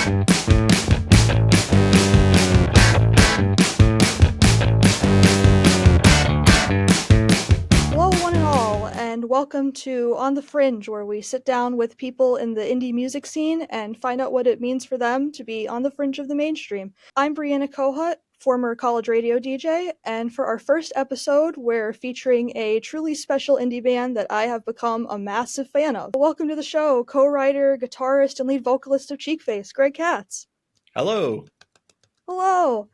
Hello, one and all, and welcome to On the Fringe, where we sit down with people in the indie music scene and find out what it means for them to be on the fringe of the mainstream. I'm Brianna, former college radio DJ, and for our first episode, we're featuring a truly special indie band that I have become a massive fan of. Welcome to the show, co-writer, guitarist, and lead vocalist of Cheekface, Greg Katz. Hello. Hello.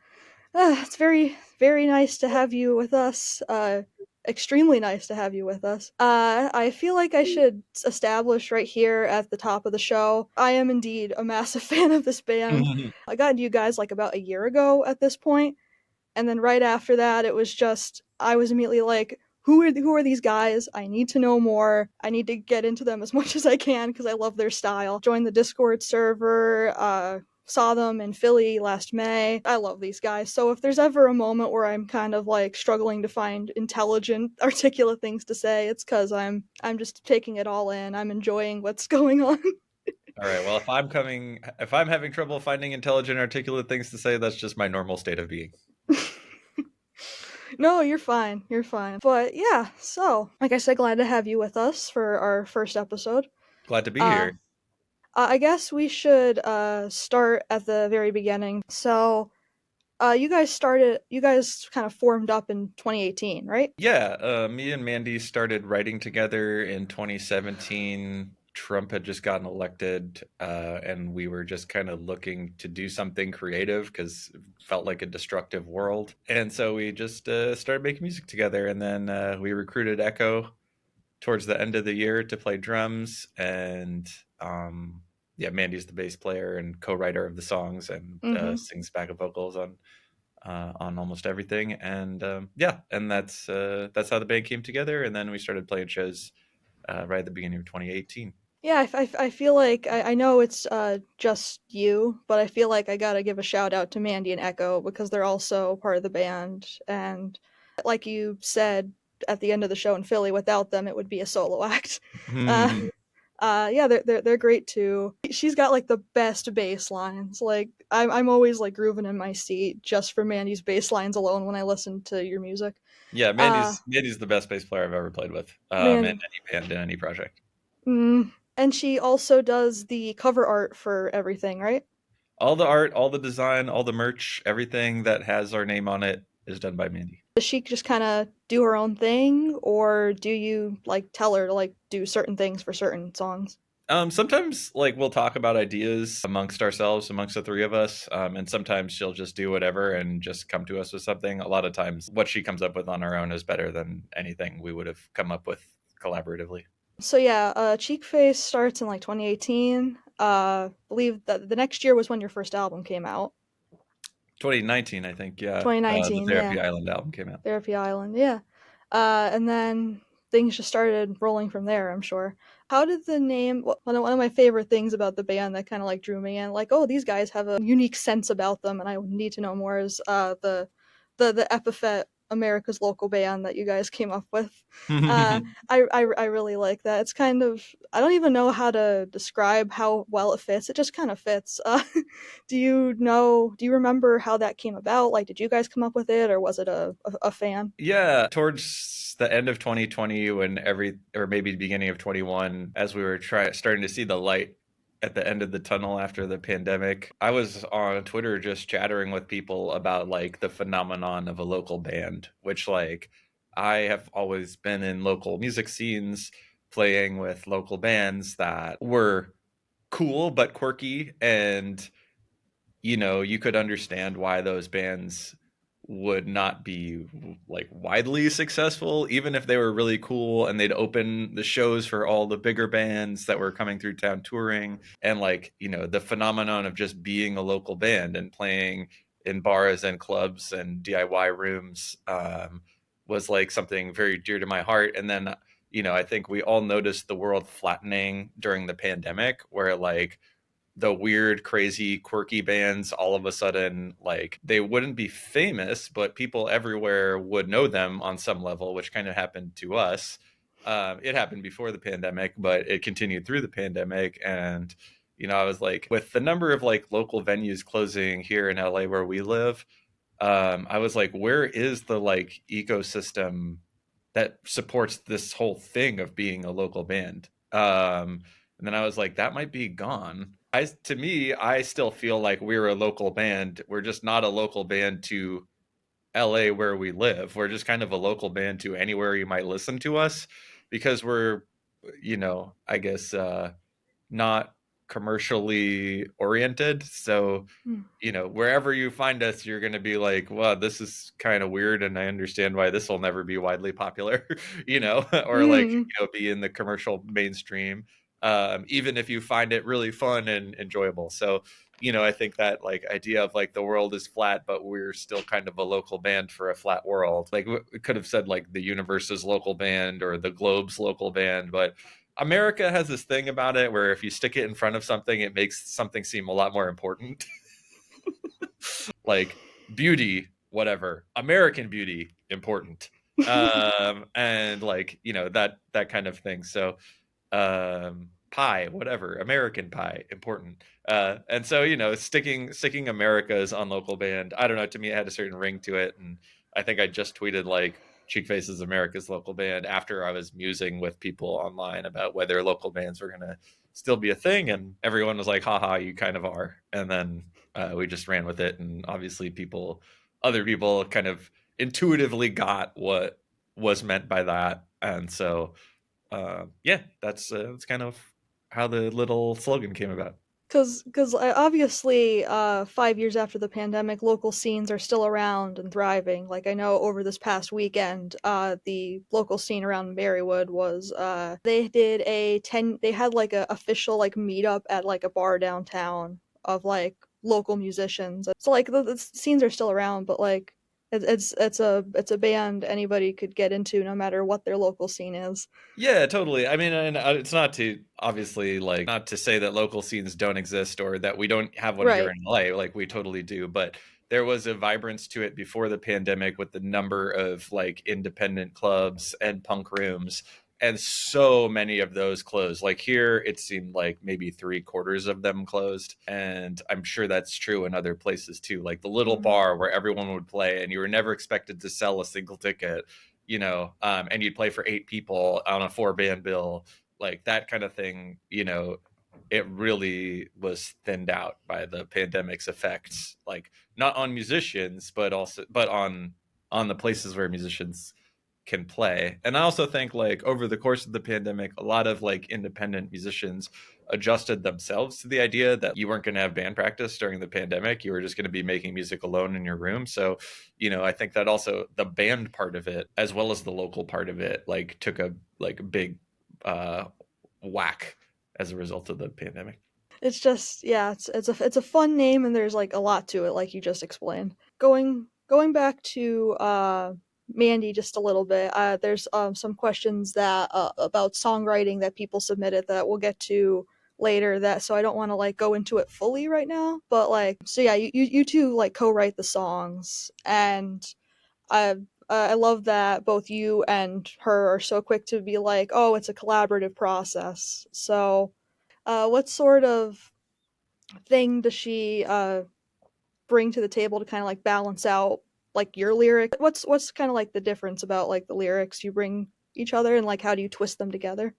It's very, very nice to have you with us. Extremely nice to have you with us. I feel like I should establish right here at the top of the show, I am indeed a massive fan of this band. I got into you guys like about a year ago at this point, and then right after that, it was just, I was immediately like, who are these guys? I need to know more. I need to get into them as much as I can because I love their style. Joined the Discord server, saw them in Philly last May. I love these guys. So if there's ever a moment where I'm kind of like struggling to find intelligent, articulate things to say, it's because I'm just taking it all in. I'm enjoying what's going on. All right. Well, if I'm having trouble finding intelligent, articulate things to say, that's just my normal state of being. No, you're fine. You're fine. But yeah, so like I said, glad to have you with us for our first episode. Glad to be here. I guess we should start at the very beginning. So, you guys kind of formed up in 2018, right? Yeah, me and Mandy started writing together in 2017. Trump had just gotten elected, and we were just kind of looking to do something creative because it felt like a destructive world. And so we just started making music together, and then we recruited Echo towards the end of the year to play drums, and yeah, Mandy's the bass player and co-writer of the songs and sings backup vocals on almost everything. And yeah, and that's how the band came together. And then we started playing shows right at the beginning of 2018. Yeah, I feel like I know it's just you, but I feel like I gotta give a shout out to Mandy and Echo because they're also part of the band. And like you said at the end of the show in Philly, without them, it would be a solo act. Yeah, they're great too. She's got like the best bass lines. Like I'm always like grooving in my seat just for Mandy's bass lines alone when I listen to your music. Yeah, Mandy's the best bass player I've ever played with. In any band, in any project. And she also does the cover art for everything, right? All the art, all the design, all the merch, everything that has our name on it is done by Mandy. Does she just kind of do her own thing, or do you like tell her to like do certain things for certain songs? Sometimes like we'll talk about ideas amongst ourselves, amongst the three of us, and sometimes she'll just do whatever and just come to us with something. A lot of times what she comes up with on her own is better than anything we would have come up with collaboratively. So yeah, Cheekface starts in like 2018. Believe that the next year was when your first album came out. 2019, I think, yeah. 2019, the Therapy Island album came out. Therapy Island, yeah. And then things just started rolling from there, I'm sure. How did the name, one of my favorite things about the band that kind of like drew me in, like, oh, these guys have a unique sense about them and I need to know more, is the epithet America's Local Band that you guys came up with. I really like that. It's kind of, I don't even know how to describe how well it fits. It just kind of fits. Do you remember how that came about? Like, did you guys come up with it, or was it a fan? Yeah, towards the end of 2020 or maybe the beginning of 21, as we were starting to see the light at the end of the tunnel after the pandemic, I was on Twitter just chattering with people about like the phenomenon of a local band, which like I have always been in local music scenes playing with local bands that were cool but quirky, and you know, you could understand why those bands would not be like widely successful, even if they were really cool and they'd open the shows for all the bigger bands that were coming through town touring. And like, you know, the phenomenon of just being a local band and playing in bars and clubs and DIY rooms was like something very dear to my heart. And then, you know, I think we all noticed the world flattening during the pandemic, where like the weird, crazy, quirky bands, all of a sudden, like, they wouldn't be famous, but people everywhere would know them on some level, which kind of happened to us. It happened before the pandemic, but it continued through the pandemic. And, I was like, with the number of like local venues closing here in LA where we live, I was like, where is the like ecosystem that supports this whole thing of being a local band? And then I was like, that might be gone. To me, I still feel like we're a local band. We're just not a local band to LA where we live. We're just kind of a local band to anywhere you might listen to us because we're, I guess, not commercially oriented. So, Mm. wherever you find us, you're going to be like, wow, this is kind of weird. And I understand why this will never be widely popular, or like, Mm. be in the commercial mainstream, even if you find it really fun and enjoyable. So, I think that like idea of like the world is flat, but we're still kind of a local band for a flat world. Like we could have said like the universe's local band or the globe's local band, but America has this thing about it where if you stick it in front of something, it makes something seem a lot more important. Like beauty, whatever, American beauty, important. And like, that kind of thing. So pie, whatever, American pie, important. And so, sticking America's on local band, I don't know, to me it had a certain ring to it. And I think I just tweeted like Cheekface is America's local band after I was musing with people online about whether local bands were gonna still be a thing, and everyone was like, haha, you kind of are. And then we just ran with it, and obviously other people kind of intuitively got what was meant by that. And so yeah, that's kind of how the little slogan came about. Because obviously, 5 years after the pandemic, local scenes are still around and thriving. Like I know over this past weekend, the local scene around Marywood was they did they had like a official like meetup at like a bar downtown of like local musicians. So like the scenes are still around, but like it's a band anybody could get into no matter what their local scene is. Yeah, totally. I mean, and it's not to obviously like not to say that local scenes don't exist or that we don't have one here Right. in LA. Like we totally do, but there was a vibrance to it before the pandemic with the number of like independent clubs and punk rooms, and so many of those closed. Like here, it seemed like maybe three-quarters of them closed, and I'm sure that's true in other places too. Like the little Mhm. bar where everyone would play, and you were never expected to sell a single ticket, and you'd play for 8 people on a 4 band bill, like that kind of thing. It really was thinned out by the pandemic's effects, like not on musicians, but on the places where musicians can play. And I also think like over the course of the pandemic, a lot of like independent musicians adjusted themselves to the idea that you weren't going to have band practice during the pandemic. You were just going to be making music alone in your room. So, I think that also the band part of it, as well as the local part of it, like took a like big uh, whack as a result of the pandemic. It's just yeah, it's a fun name and there's like a lot to it, like you just explained. Going back to Mandy just a little bit. There's some questions that about songwriting that people submitted that we'll get to later. That so I don't want to like go into it fully right now, but like so yeah, you two like co-write the songs, and I I love that both you and her are so quick to be like, oh, it's a collaborative process. So what sort of thing does she bring to the table to kind of like balance out like your lyric? What's kind of like the difference about like the lyrics you bring each other, and like how do you twist them together?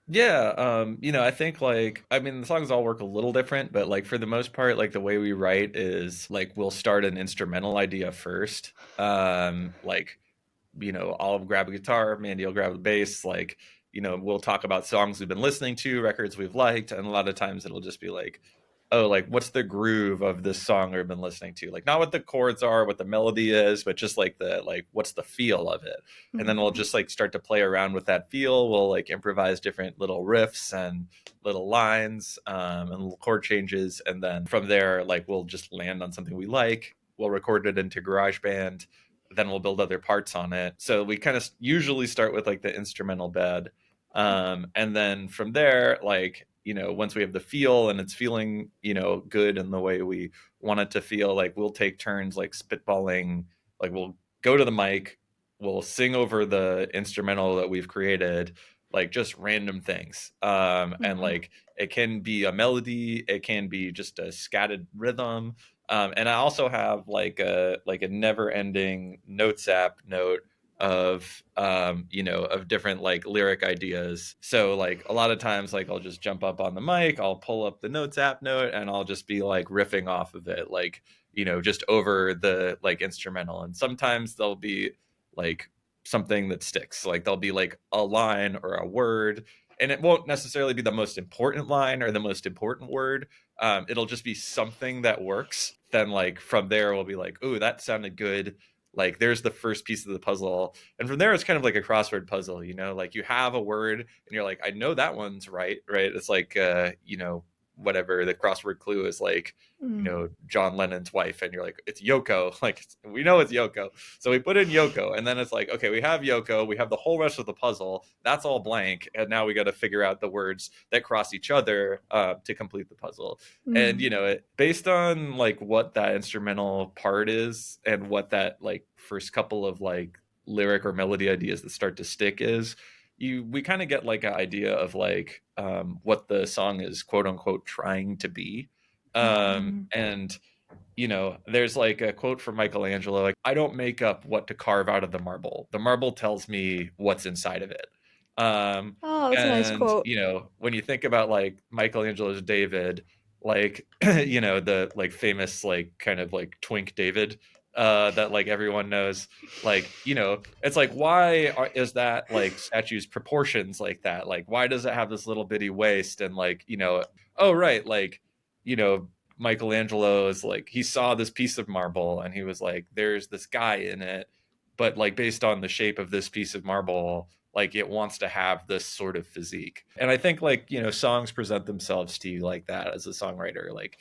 Yeah, I think like I mean the songs all work a little different, but like for the most part, like the way we write is like we'll start an instrumental idea first. Like, I'll grab a guitar, Mandy will grab the bass, like, we'll talk about songs we've been listening to, records we've liked, and a lot of times it'll just be like, oh, like what's the groove of this song we've been listening to? Like not what the chords are, what the melody is, but just like the like what's the feel of it. And Mhm. then we'll just like start to play around with that feel. We'll like improvise different little riffs and little lines, and little chord changes. And then from there, like we'll just land on something we like. We'll record it into GarageBand, then we'll build other parts on it. So we kind of usually start with like the instrumental bed. And then from there, like, once we have the feel and it's feeling, good in the way we want it to feel, like we'll take turns like spitballing, like we'll go to the mic, we'll sing over the instrumental that we've created, like just random things. And Mhm. like it can be a melody, it can be just a scattered rhythm. And I also have like a never ending notes app note of of different like lyric ideas. So like a lot of times like I'll just jump up on the mic, I'll pull up the notes app note, and I'll just be like riffing off of it, like just over the like instrumental. And sometimes there'll be like something that sticks, like there'll be like a line or a word, and it won't necessarily be the most important line or the most important word. It'll just be something that works. Then like from there we'll be like, oh, that sounded good. Like there's the first piece of the puzzle, and from there it's kind of like a crossword puzzle. Like you have a word and you're like, I know that one's right. It's like whatever the crossword clue is, like Mm. John Lennon's wife, and you're like, it's Yoko. Like we know it's Yoko, so we put in Yoko, and then it's like, okay, we have Yoko, we have the whole rest of the puzzle, that's all blank, and now we got to figure out the words that cross each other to complete the puzzle. And Mm. based on like what that instrumental part is and what that like first couple of like lyric or melody ideas that start to stick is, we kind of get like an idea of like what the song is quote unquote trying to be. Mhm. And there's like a quote from Michelangelo, like, I don't make up what to carve out of the marble tells me what's inside of it. um Oh, that's a nice and quote. when you think about like Michelangelo's David, like the like famous like kind of like twink David that like everyone knows, like it's like, is that like statue's proportions like that, like why does it have this little bitty waist, and like oh right, like you know Michelangelo is like, he saw this piece of marble and he was like, there's this guy in it, but like based on the shape of this piece of marble, like it wants to have this sort of physique. And I think like songs present themselves to you like that as a songwriter. Like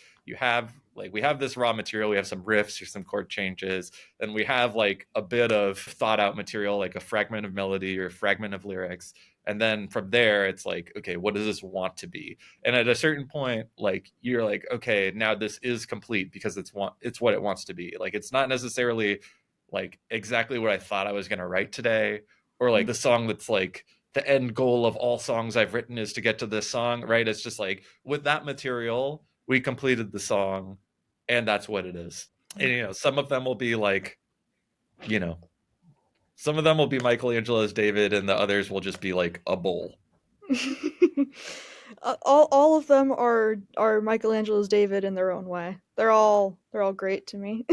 we have this raw material, we have some riffs or some chord changes, and we have like a bit of thought out material, like a fragment of melody or a fragment of lyrics, and then from there it's like, okay, what does this want to be? And at a certain point, like you're like, okay, now this is complete because it's what it wants to be. Like it's not necessarily like exactly what I thought I was going to write today, or like the song that's like the end goal of all songs I've written is to get to this song, right? It's just like with that material we completed the song, and that's what it is. And some of them will be like, you know some of them will be Michelangelo's David, and the others will just be like a bowl. All of them are Michelangelo's David in their own way. They're all great to me.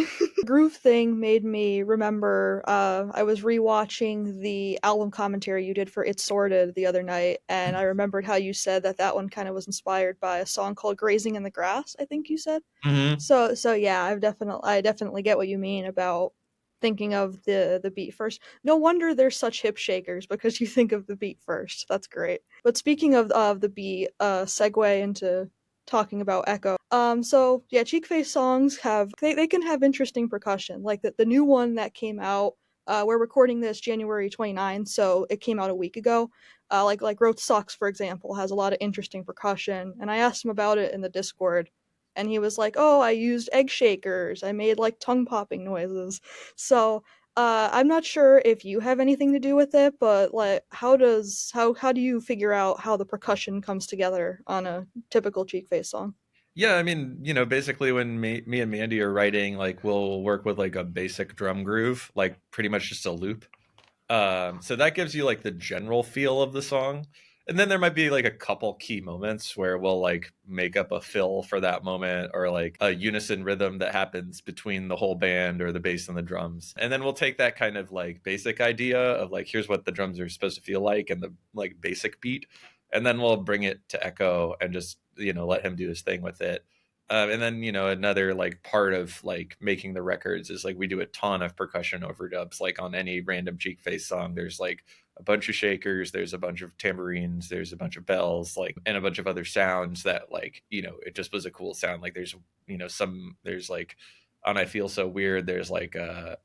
Groove thing made me remember I was rewatching the album commentary you did for It's Sorted the other night, and I remembered how you said that one kind of was inspired by a song called Grazing in the Grass, I think you said. Mm-hmm. So yeah, I definitely get what you mean about thinking of the beat first. No wonder they're such hip shakers, because you think of the beat first. That's great. But speaking of the beat, segue into talking about echo. So yeah, Cheekface songs they can have interesting percussion. Like the new one that came out, we're recording this January 29th, so it came out a week ago. Like Roth Sucks, for example, has a lot of interesting percussion, and I asked him about it in the Discord, and he was like, "Oh, I used egg shakers. I made like tongue popping noises." So, I'm not sure if you have anything to do with it, but like, how do you figure out how the percussion comes together on a typical Cheekface song? Yeah, I mean, basically when me and Mandy are writing, like we'll work with like a basic drum groove, like pretty much just a loop. So that gives you like the general feel of the song. And then there might be like a couple key moments where we'll like make up a fill for that moment, or like a unison rhythm that happens between the whole band or the bass and the drums. And then we'll take that kind of like basic idea of like, here's what the drums are supposed to feel like, and the like basic beat. And then we'll bring it to Echo and just, let him do his thing with it. And then another like part of like making the records is like we do a ton of percussion overdubs. Like on any random Cheekface song, there's like a bunch of shakers, there's a bunch of tambourines, there's a bunch of bells, like, and a bunch of other sounds that like it just was a cool sound. Like there's like on I Feel So Weird, there's like a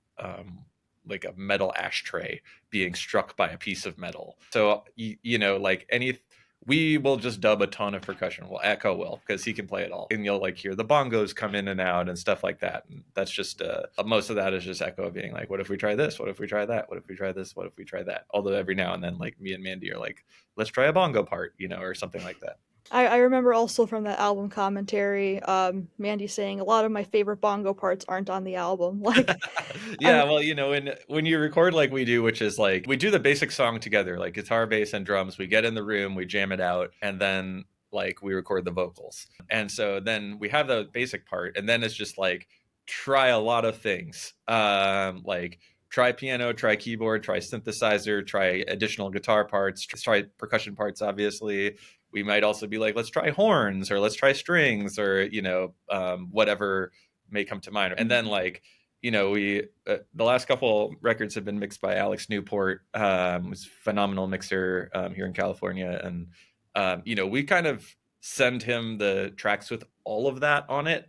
metal ashtray being struck by a piece of metal. So like any we will just dub a ton of percussion. Well, Echo will, because he can play it all, and you'll like hear the bongos come in and out and stuff like that. And that's just most of that is just Echo being like, what if we try this, what if we try that, what if we try this, what if we try that. Although every now and then, like, me and Mandy are like, let's try a bongo part, or something like that. I remember also from that album commentary, Mandy saying a lot of my favorite bongo parts aren't on the album. Like, Yeah, I'm, well, when you record like we do, which is like we do the basic song together, like guitar, bass, and drums. We get in the room, we jam it out, and then like we record the vocals. And so then we have the basic part, and then it's just like try a lot of things, like try piano, try keyboard, try synthesizer, try additional guitar parts, try percussion parts. Obviously, we might also be like, let's try horns, or let's try strings, or whatever may come to mind. And then like we the last couple records have been mixed by Alex Newport, who's a phenomenal mixer here in California, and we kind of send him the tracks with all of that on it,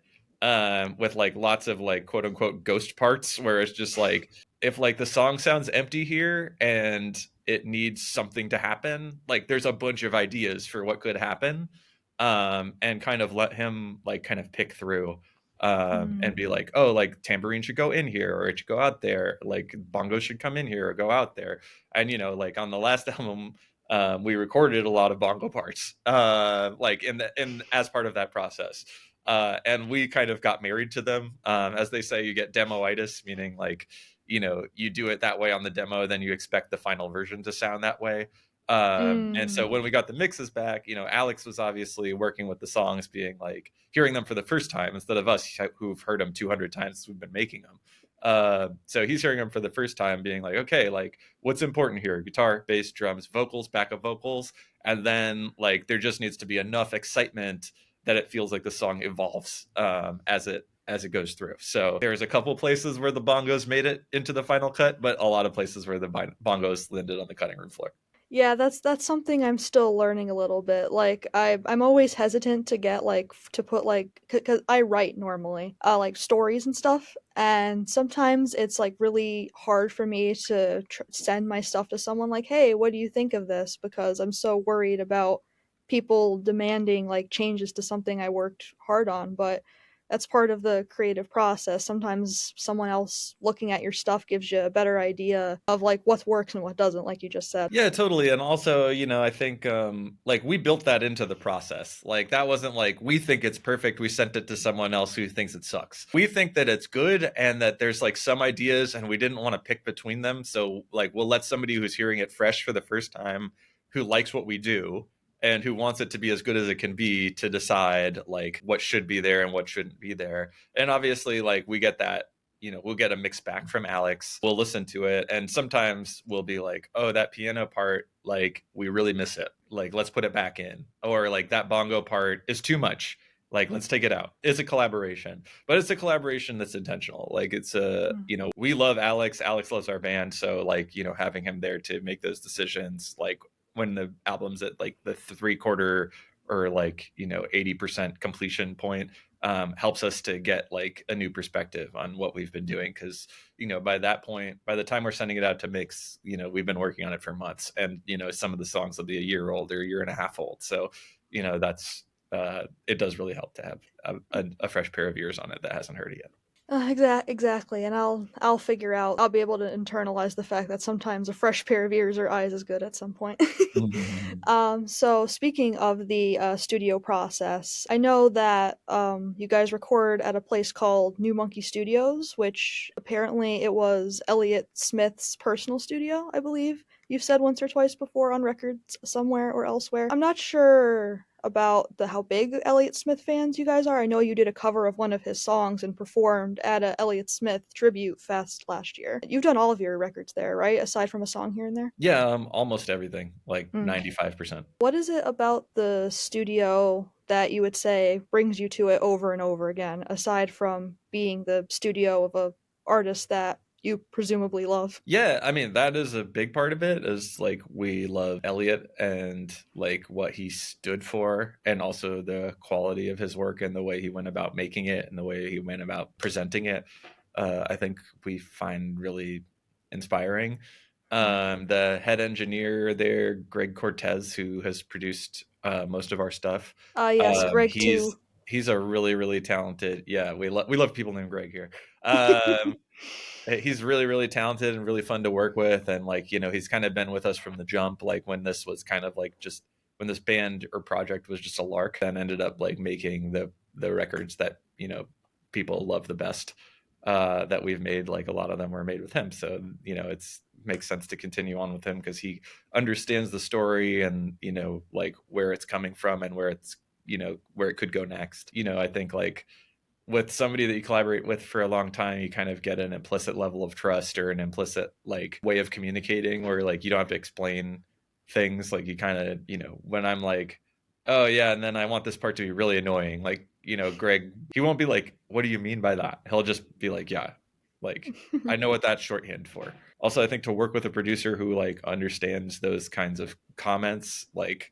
with like lots of like quote unquote ghost parts, where it's just like if like the song sounds empty here and it needs something to happen, like there's a bunch of ideas for what could happen, and kind of let him like kind of pick through, and be like, oh, like tambourine should go in here or it should go out there, like bongos should come in here or go out there. And like on the last album, we recorded a lot of bongo parts, like in as part of that process, and we kind of got married to them. As they say, you get demoitis, meaning like you do it that way on the demo, then you expect the final version to sound that way. And so mm, when we got the mixes back, Alex was obviously working with the songs, being like hearing them for the first time instead of us who've heard them 200 times since we've been making them. So he's hearing them for the first time, being like, okay, like what's important here? Guitar, bass, drums, vocals, backup vocals, and then like there just needs to be enough excitement that it feels like the song evolves, as it goes through. So there's a couple places where the bongos made it into the final cut, but a lot of places where the bongos landed on the cutting room floor. yeah, that's something I'm still learning a little bit. Like, I'm always hesitant to get like to put like because I write normally, like stories and stuff, and sometimes it's like really hard for me to send my stuff to someone like, hey, what do you think of this? Because I'm so worried about people demanding like changes to something I worked hard on, but that's part of the creative process. Sometimes someone else looking at your stuff gives you a better idea of like what works and what doesn't, like you just said. Yeah, totally. And also, I think like we built that into the process. Like that wasn't like we think it's perfect, we sent it to someone else who thinks it sucks. We think that it's good and that there's like some ideas and we didn't want to pick between them. So like we'll let somebody who's hearing it fresh for the first time, who likes what we do and who wants it to be as good as it can be, to decide like what should be there and what shouldn't be there. And obviously like we get that, we'll get a mix back from Alex. We'll listen to it. And sometimes we'll be like, oh, that piano part, like, we really miss it. Like, let's put it back in. Or like that bongo part is too much. Like, let's take it out. It's a collaboration, but it's a collaboration that's intentional. Like, it's we love Alex. Alex loves our band. So, like, having him there to make those decisions, like, when the album's at like the 3/4 or like 80% completion point, helps us to get like a new perspective on what we've been doing, because by that point, by the time we're sending it out to mix, we've been working on it for months, and some of the songs will be a year old or a year and a half old. So that's it does really help to have a fresh pair of ears on it that hasn't heard it yet. Exactly, and I'll figure out. I'll be able to internalize the fact that sometimes a fresh pair of ears or eyes is good at some point. So speaking of the studio process, I know that you guys record at a place called New Monkey Studios, which apparently it was Elliott Smith's personal studio, I believe. You've said once or twice before on records somewhere or elsewhere. I'm not sure about how big Elliott Smith fans you guys are. I know you did a cover of one of his songs and performed at a Elliott Smith tribute fest last year. You've done all of your records there, right? Aside from a song here and there? Yeah, almost everything, like Mm. 95%. What is it about the studio that you would say brings you to it over and over again, aside from being the studio of a artist that you presumably love? Yeah, I mean, that is a big part of it, is like we love Elliot and like what he stood for, and also the quality of his work and the way he went about making it and the way he went about presenting it. I think we find really inspiring. Oh. The head engineer there, Greg Cortez, who has produced most of our stuff. Yes, Greg too. He's a really really talented. Yeah, we love people named Greg here. Um, he's really really talented and really fun to work with, and like he's kind of been with us from the jump. Like when this was kind of like just when this band or project was just a lark, then ended up like making the records that people love the best that we've made. Like a lot of them were made with him, so it's makes sense to continue on with him because he understands the story and like where it's coming from and where it's where it could go next. I think like with somebody that you collaborate with for a long time, you kind of get an implicit level of trust or an implicit like way of communicating where like you don't have to explain things. Like you kind of, when I'm like, oh yeah, and then I want this part to be really annoying. Like, Greg, he won't be like, what do you mean by that? He'll just be like, yeah, like I know what that's shorthand for. Also, I think to work with a producer who like understands those kinds of comments, like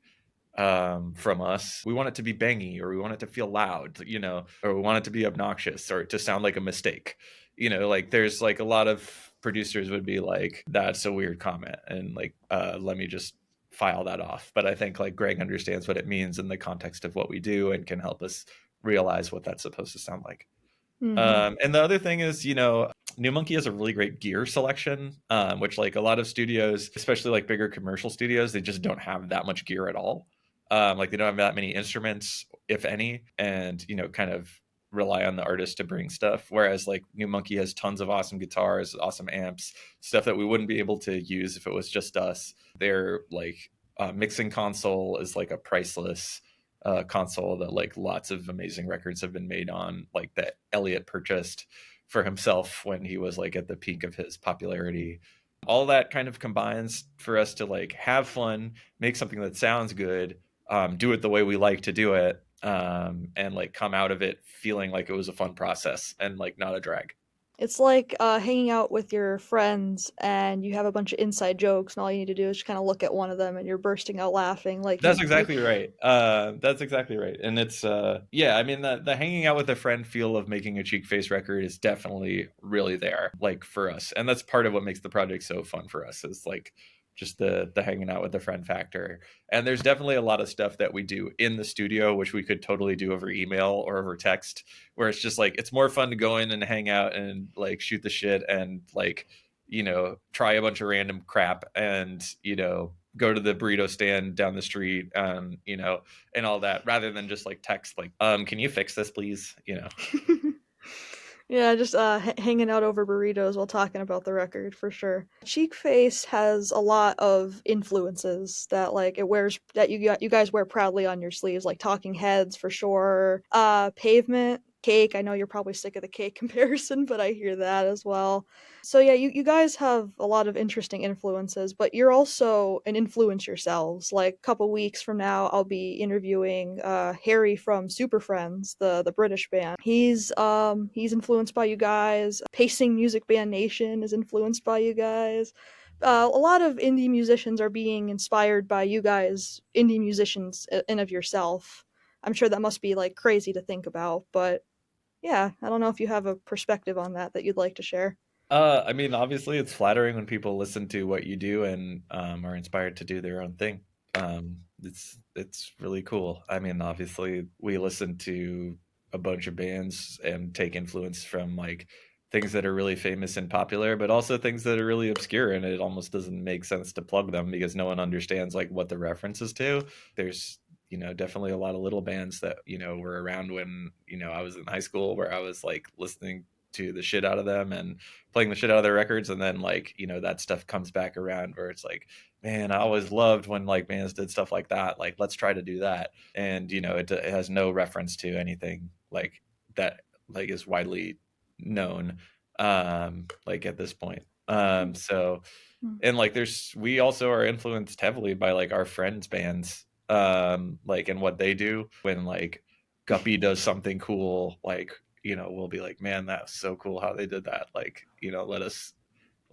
from us. We want it to be bangy, or we want it to feel loud, or we want it to be obnoxious, or to sound like a mistake. Like there's like a lot of producers would be like, "That's a weird comment," and like, let me just file that off. But I think like Greg understands what it means in the context of what we do and can help us realize what that's supposed to sound like. Hmm. And the other thing is, New Monkey has a really great gear selection, which like a lot of studios, especially like bigger commercial studios, they just don't have that much gear at all. Like they don't have that many instruments, if any, and kind of rely on the artist to bring stuff. Whereas like New Monkey has tons of awesome guitars, awesome amps, stuff that we wouldn't be able to use if it was just us. Their like mixing console is like a priceless console that like lots of amazing records have been made on, like that Elliot purchased for himself when he was like at the peak of his popularity. All that kind of combines for us to like have fun, make something that sounds good, do it the way we like to do it, and like come out of it feeling like it was a fun process and like not a drag. It's like hanging out with your friends and you have a bunch of inside jokes, and all you need to do is just kind of look at one of them and you're bursting out laughing. Like That's you. exactly right. That's exactly right. And it's yeah, I mean the hanging out with a friend feel of making a Cheekface record is definitely really there, like for us. And that's part of what makes the project so fun for us is like just the hanging out with a friend factor. And there's definitely a lot of stuff that we do in the studio which we could totally do over email or over text, where it's just like it's more fun to go in and hang out and like shoot the shit and like try a bunch of random crap and go to the burrito stand down the street, and all that, rather than just like text like, can you fix this please. Yeah, just hanging out over burritos while talking about the record for sure. Cheekface has a lot of influences that like it wears that you guys wear proudly on your sleeves, like Talking Heads for sure. Pavement, Cake. I know you're probably sick of the Cake comparison, but I hear that as well. So yeah, you guys have a lot of interesting influences, but you're also an influence yourselves. Like a couple weeks from now, I'll be interviewing Harry from Super Friends, the British band. He's influenced by you guys. Pacing Music Band Nation is influenced by you guys. A lot of indie musicians are being inspired by you guys, indie musicians in of yourself. I'm sure that must be like crazy to think about, but yeah, I don't know if you have a perspective on that you'd like to share. I mean, obviously, it's flattering when people listen to what you do and are inspired to do their own thing. It's really cool. I mean, obviously, we listen to a bunch of bands and take influence from like things that are really famous and popular, but also things that are really obscure, and it almost doesn't make sense to plug them because no one understands like what the references to. There's definitely a lot of little bands that were around when I was in high school, where I was like listening to the shit out of them and playing the shit out of their records, and then like that stuff comes back around where it's like, man, I always loved when like bands did stuff like that, like let's try to do that. And it has no reference to anything like that, like is widely known like at this point. So and like we also are influenced heavily by like our friends bands, like and what they do. When like Guppy does something cool, like we'll be like, man, that's so cool how they did that. Like,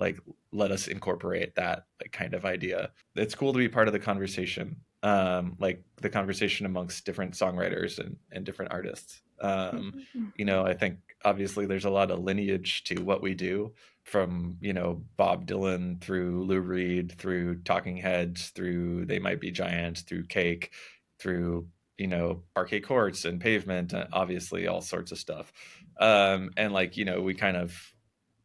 like let us incorporate that like kind of idea. It's cool to be part of the conversation. like the conversation amongst different songwriters and different artists. I think obviously there's a lot of lineage to what we do, from Bob Dylan through Lou Reed through Talking Heads through They Might Be Giants through Cake through Parquet Courts and Pavement, obviously all sorts of stuff. And like we kind of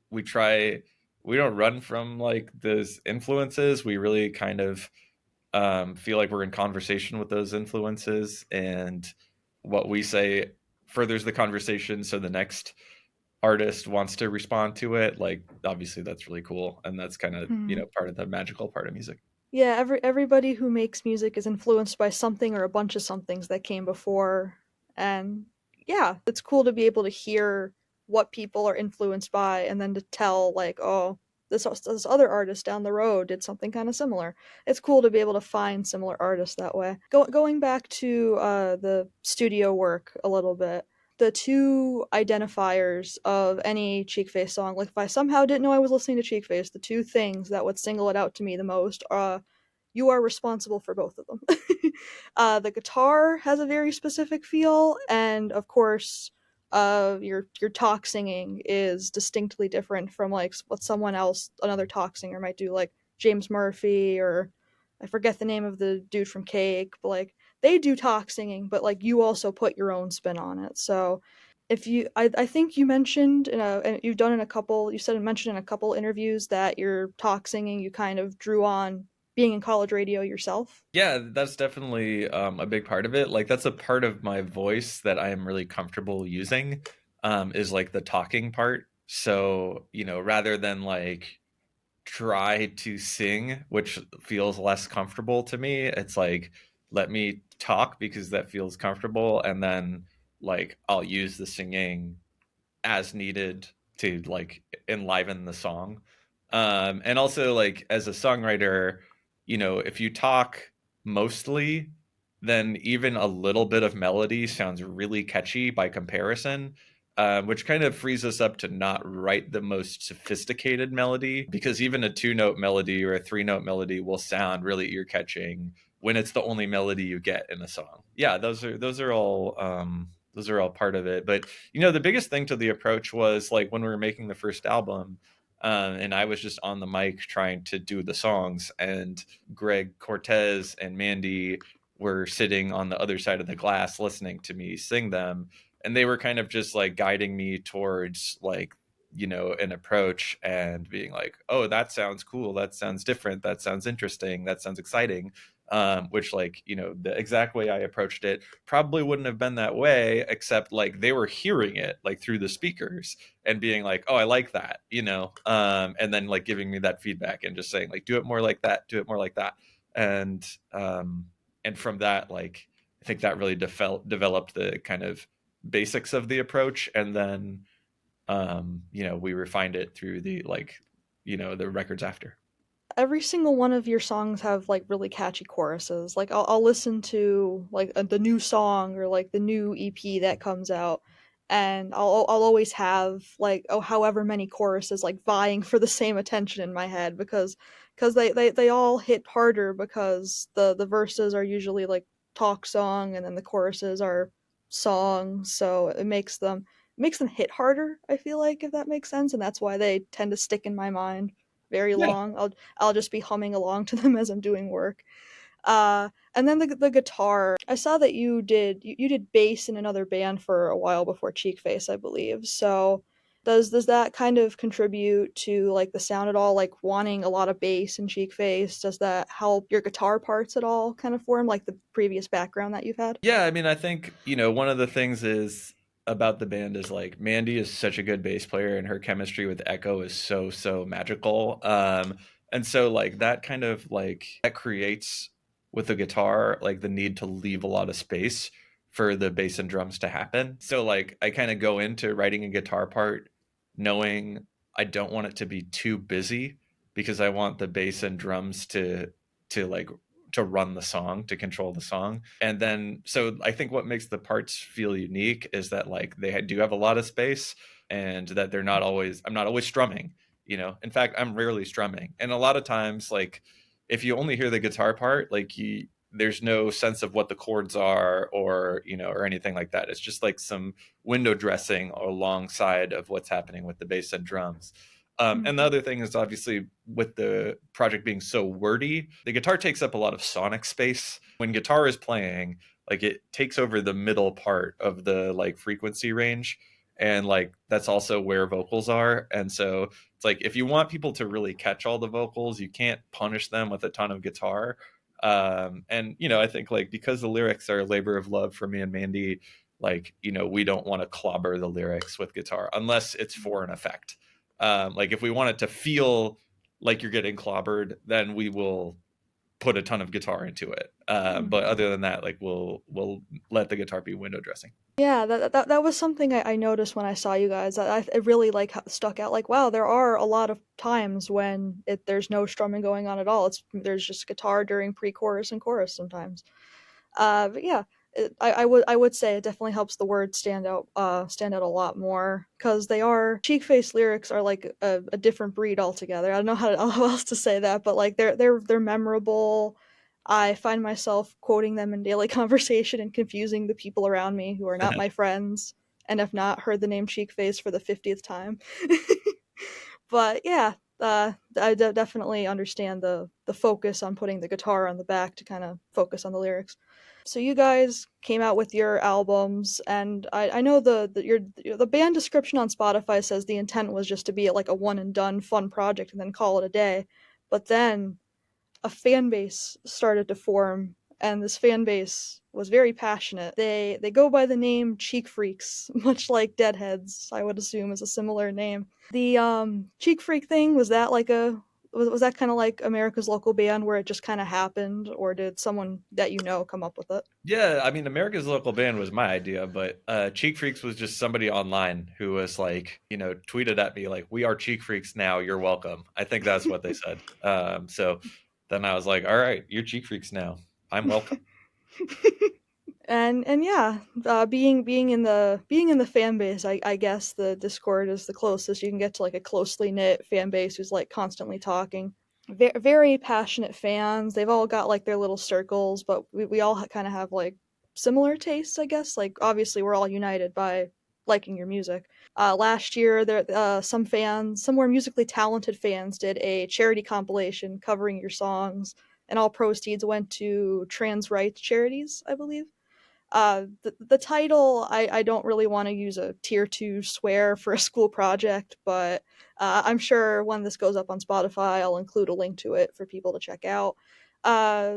we try we don't run from like those influences. We really kind of feel like we're in conversation with those influences, and what we say furthers the conversation, so the next artist wants to respond to it. Like obviously that's really cool, and that's kind of Mhm. part of the magical part of music. Yeah, everybody who makes music is influenced by something or a bunch of somethings that came before. And yeah, it's cool to be able to hear what people are influenced by and then to tell like, oh, this other artist down the road did something kind of similar. It's cool to be able to find similar artists that way. Going back to the studio work a little bit, the two identifiers of any Cheekface song, like if I somehow didn't know I was listening to Cheekface, the two things that would single it out to me the most are you are responsible for both of them. The guitar has a very specific feel, and of course, your talk singing is distinctly different from like what someone else, another talk singer might do, like James Murphy or I forget the name of the dude from Cake, but like they do talk singing, but like you also put your own spin on it. So if you, I think you mentioned and you've done in a couple, you said mentioned in a couple interviews that your talk singing you kind of drew on being in college radio yourself. Yeah, that's definitely a big part of it. Like that's a part of my voice that I am really comfortable using, is like the talking part. So rather than like try to sing, which feels less comfortable to me, it's like let me talk because that feels comfortable, and then like I'll use the singing as needed to like enliven the song. And also like as a songwriter, if you talk mostly, then even a little bit of melody sounds really catchy by comparison. Which kind of frees us up to not write the most sophisticated melody, because even a 2 note melody or a 3 note melody will sound really ear catching when it's the only melody you get in a song. Yeah, those are all part of it. But the biggest thing to the approach was like when we were making the first album, and I was just on the mic trying to do the songs, and Greg Cortez and Mandy were sitting on the other side of the glass listening to me sing them, and they were kind of just like guiding me towards like an approach and being like, oh, that sounds cool, that sounds different, that sounds interesting, that sounds exciting. Which like the exact way I approached it probably wouldn't have been that way, except like they were hearing it like through the speakers and being like, oh, I like that, and then like giving me that feedback and just saying like, do it more like that, do it more like that. And um and from that, like I think that really developed the kind of basics of the approach, and then we refined it through the like the records after. Every single one of your songs have like really catchy choruses. Like I'll listen to like the new song or like the new EP that comes out, and I'll always have like oh however many choruses like vying for the same attention in my head because they all hit harder because the verses are usually like talk song and then the choruses are song, so it makes them hit harder. I feel like if that makes sense, and that's why they tend to stick in my mind very Yeah. long. I'll just be humming along to them as I'm doing work. And then the guitar. I saw that you did bass in another band for a while before Cheekface, I believe. So does that kind of contribute to like the sound at all? Like wanting a lot of bass in Cheekface, does that help your guitar parts at all? Kind of form like the previous background that you've had. Yeah, I mean, I think, one of the things is about the band is like Mandy is such a good bass player, and her chemistry with Echo is so, so magical. And so like that kind of like that creates with the guitar like the need to leave a lot of space for the bass and drums to happen. So like I kind of go into writing a guitar part knowing I don't want it to be too busy, because I want the bass and drums to like to run the song, to control the song. And then, so I think what makes the parts feel unique is that like they do have a lot of space, and that I'm not always strumming, In fact, I'm rarely strumming. And a lot of times, like, if you only hear the guitar part, like there's no sense of what the chords are, or or anything like that. It's just like some window dressing alongside of what's happening with the bass and drums. And the Mhm. other thing is, obviously, with the project being so wordy, the guitar takes up a lot of sonic space. When guitar is playing, like, it takes over the middle part of the like frequency range, and like that's also where vocals are. And so it's like, if you want people to really catch all the vocals, you can't punish them with a ton of guitar. And I think, like, because the lyrics are a labor of love for me and Mandy, like, we don't want to clobber the lyrics with guitar unless it's for an effect. Like, if we want it to feel like you're getting clobbered, then we will put a ton of guitar into it. But Mhm. other than that, like, we'll let the guitar be window dressing. Yeah, that was something I noticed when I saw you guys. It really like stuck out. Like, wow, there are a lot of times when there's no strumming going on at all. There's just guitar during pre-chorus and chorus sometimes. But yeah, I would say it definitely helps the words stand out a lot more, because they are Cheekface lyrics are like a different breed altogether. I don't know how else to say that, but like they're memorable. I find myself quoting them in daily conversation and confusing the people around me who are not my friends and have not heard the name Cheekface for the 50th time. But yeah, definitely understand the focus on putting the guitar on the back to kind of focus on the lyrics. So you guys came out with your albums, and I know the band description on Spotify says the intent was just to be like a one and done fun project and then call it a day. But then a fan base started to form, and this fan base was very passionate. They go by the name Cheek Freaks, much like Deadheads, I would assume is a similar name. The Cheek Freak thing, was that kind of like America's Local Band, where it just kind of happened, or did someone that you know come up with it? Yeah, I mean, America's Local Band was my idea, but Cheek Freaks was just somebody online who was like, tweeted at me like, "We are Cheek Freaks now. You're welcome." I think that's what they said. So then I was like, "All right, you're Cheek Freaks now. I'm welcome." And yeah, being in the fan base, I guess the Discord is the closest you can get to like a closely knit fan base who's like constantly talking. Very passionate fans. They've all got like their little circles, but we all kind of have like similar tastes, I guess. Like, obviously we're all united by liking your music. Last year, there some more musically talented fans did a charity compilation covering your songs, and all proceeds went to trans rights charities, I believe. The title, I don't really want to use a tier 2 swear for a school project, but I'm sure when this goes up on Spotify, I'll include a link to it for people to check out.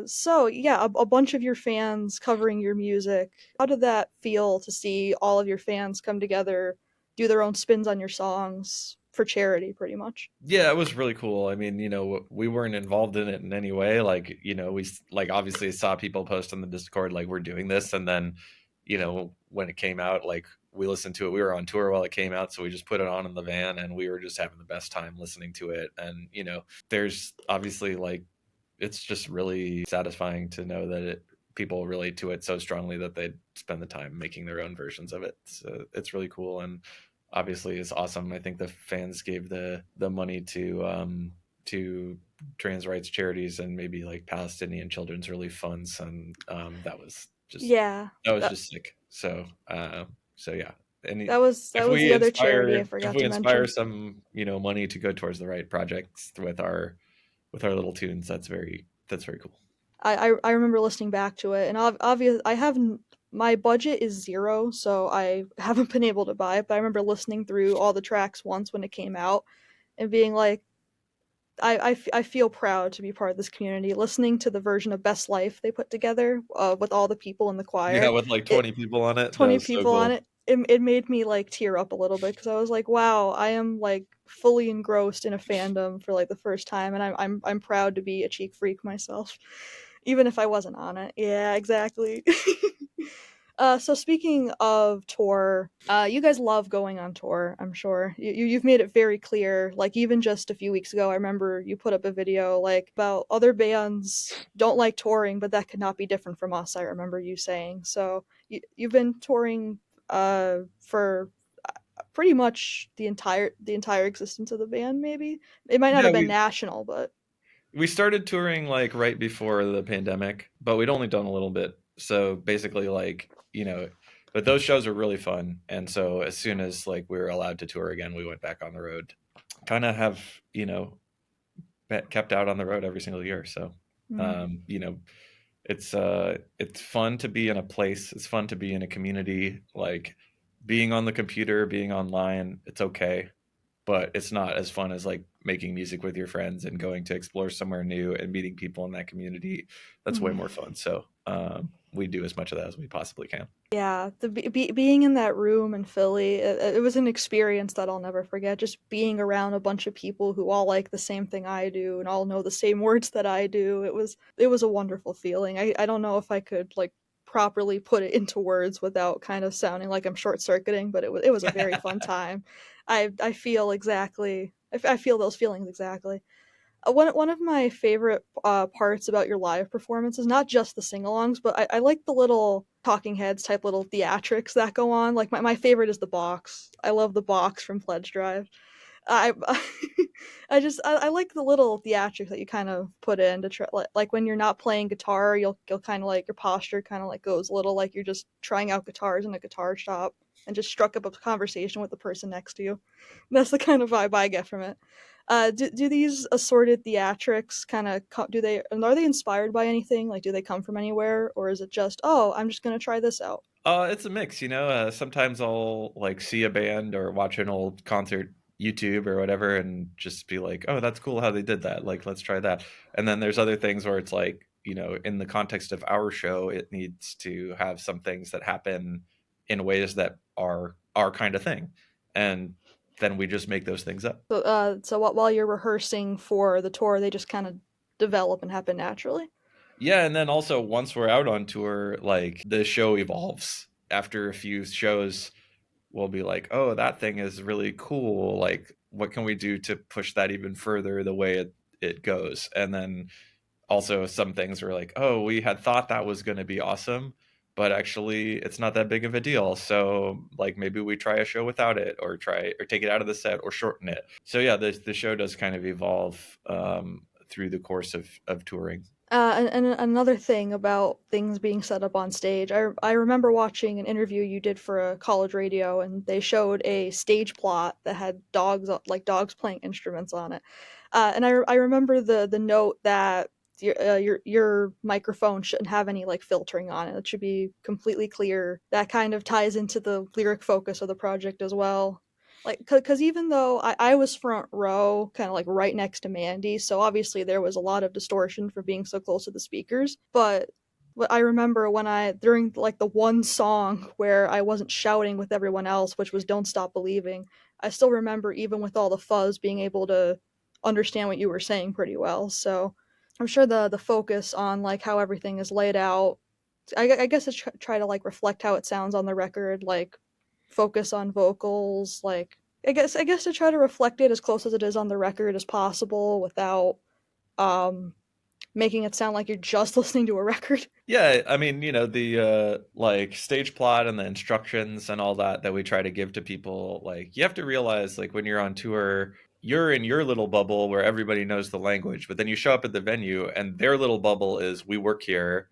So yeah, a bunch of your fans covering your music. How did that feel to see all of your fans come together, do their own spins on your songs for charity, pretty much? Yeah, it was really cool. I mean, we weren't involved in it in any way. Like, we like obviously saw people post on the Discord like, we're doing this, and then, when it came out, like, we listened to it. We were on tour while it came out, so we just put it on in the van, and we were just having the best time listening to it. And there's obviously, like, it's just really satisfying to know that people relate to it so strongly that they spend the time making their own versions of it. So it's really cool, and obviously it's awesome. I think the fans gave the money to trans rights charities and maybe like Palestinian children's relief funds, and Yeah, that was that just sick. So yeah. And that was the other charity I if forgot we to inspire mention. some money to go towards the right projects with our little tunes, that's very cool. I remember listening back to it, and obvious I haven't my budget is zero, so I haven't been able to buy it. But I remember listening through all the tracks once when it came out, and being like, I feel proud to be part of this community. Listening to the version of Best Life they put together, with all the people in the Yeah, choir, with like it 20 people on it, that 20 was so people on cool. it. It made me like tear up a little bit, because I was like, wow, I am like fully engrossed in a fandom for like the first time, and I'm proud to be a cheek freak myself, even if I wasn't on it. Yeah, exactly. So speaking of tour, you guys love going on tour, I'm sure. You've made it very clear. Like, even just a few weeks ago, I remember you put up a video like about other bands don't like touring, but that could not be different from us. I remember you saying. So you've been touring for pretty much the entire existence of the band. Maybe it might not Yeah, have been national, but we started touring like right before the pandemic, but we'd only done a little bit. So basically, like, but those shows are really fun. And so as soon as like we were allowed to tour again, we went back on the road. Kind of have, kept out on the road every single year. So, Mm. um, you know, it's fun to be in a place. It's fun to be in a community. Like being on the computer, being online, it's okay, but it's not as fun as like making music with your friends and going to explore somewhere new and meeting people in that community. That's way Mm. more fun. So we do as much of that as we possibly can. Yeah, being in that room in Philly, it was an experience that I'll never forget. Just being around a bunch of people who all like the same thing I do and all know the same words that I do. It was a wonderful feeling. I don't know if I could like properly put it into words without kind of sounding like I'm short circuiting, but it was a very fun time. I feel exactly. I feel those feelings exactly. One of my favorite parts about your live performances, not just the sing-alongs, but I like the little talking heads type little theatrics that go on. Like my favorite is the box. I love the box from Pledge Drive. I I like the little theatrics that you kind of put in to try, like when you're not playing guitar, you'll kind of like your posture kind of like goes a little like you're just trying out guitars in a guitar shop and just struck up a conversation with the person next to you. That's the kind of vibe I get from it. Do these assorted theatrics kind of do they are they inspired by anything? Like, do they come from anywhere, or is it just oh, I'm just gonna try this out? It's a mix, sometimes I'll like see a band or watch an old concert YouTube or whatever and just be like, oh, that's cool how they did that. Like, let's try that. And then there's other things where it's like, in the context of our show, it needs to have some things that happen in ways that are our kind of thing. And then we just make those things up. So while you're rehearsing for the tour, they just kind of develop and happen naturally. Yeah, and then also once we're out on tour, like the show evolves. After a few shows, we'll be like, oh, that thing is really cool. Like, what can we do to push that even further the way it goes? And then also some things are like, oh, we had thought that was going to be awesome, but actually it's not that big of a deal. So like maybe we try a show without it or take it out of the set or shorten it. So yeah, the show does kind of evolve through the course of touring. And another thing about things being set up on stage, I remember watching an interview you did for a college radio, and they showed a stage plot that had dogs like dogs playing instruments on it. And I remember the note that your microphone shouldn't have any like filtering on it. It should be completely clear. That kind of ties into the lyric focus of the project as well. Like, because even though I was front row, kind of like right next to Mandy, so obviously there was a lot of distortion for being so close to the speakers. But what I remember when during like the one song where I wasn't shouting with everyone else, which was Don't Stop Believing, I still remember even with all the fuzz being able to understand what you were saying pretty well. So I'm sure the focus on like how everything is laid out, I guess it's try to like reflect how it sounds on the record, like focus on vocals, like I guess to try to reflect it as close as it is on the record as possible without um making it sound like you're just listening to a record. Yeah, I mean, the like stage plot and the instructions and all that we try to give to people, like you have to realize like when you're on tour, you're in your little bubble where everybody knows the language, but then you show up at the venue and their little bubble is we work here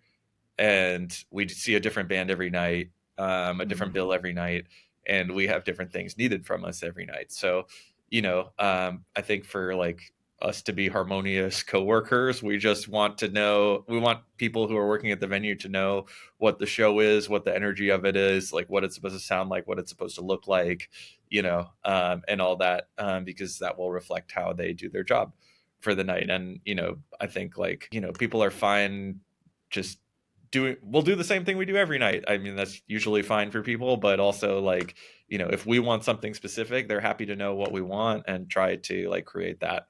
and we see a different band every night, a different Mm. bill every night, and we have different things needed from us every night. So, I think for like us to be harmonious coworkers, we just want to know, we want people who are working at the venue to know what the show is, what the energy of it is, like what it's supposed to sound like, what it's supposed to look like, and all that, because that will reflect how they do their job for the night. And, I think like, people are fine just we'll do the same thing we do every night. I mean, that's usually fine for people, but also like, if we want something specific, they're happy to know what we want and try to like create that,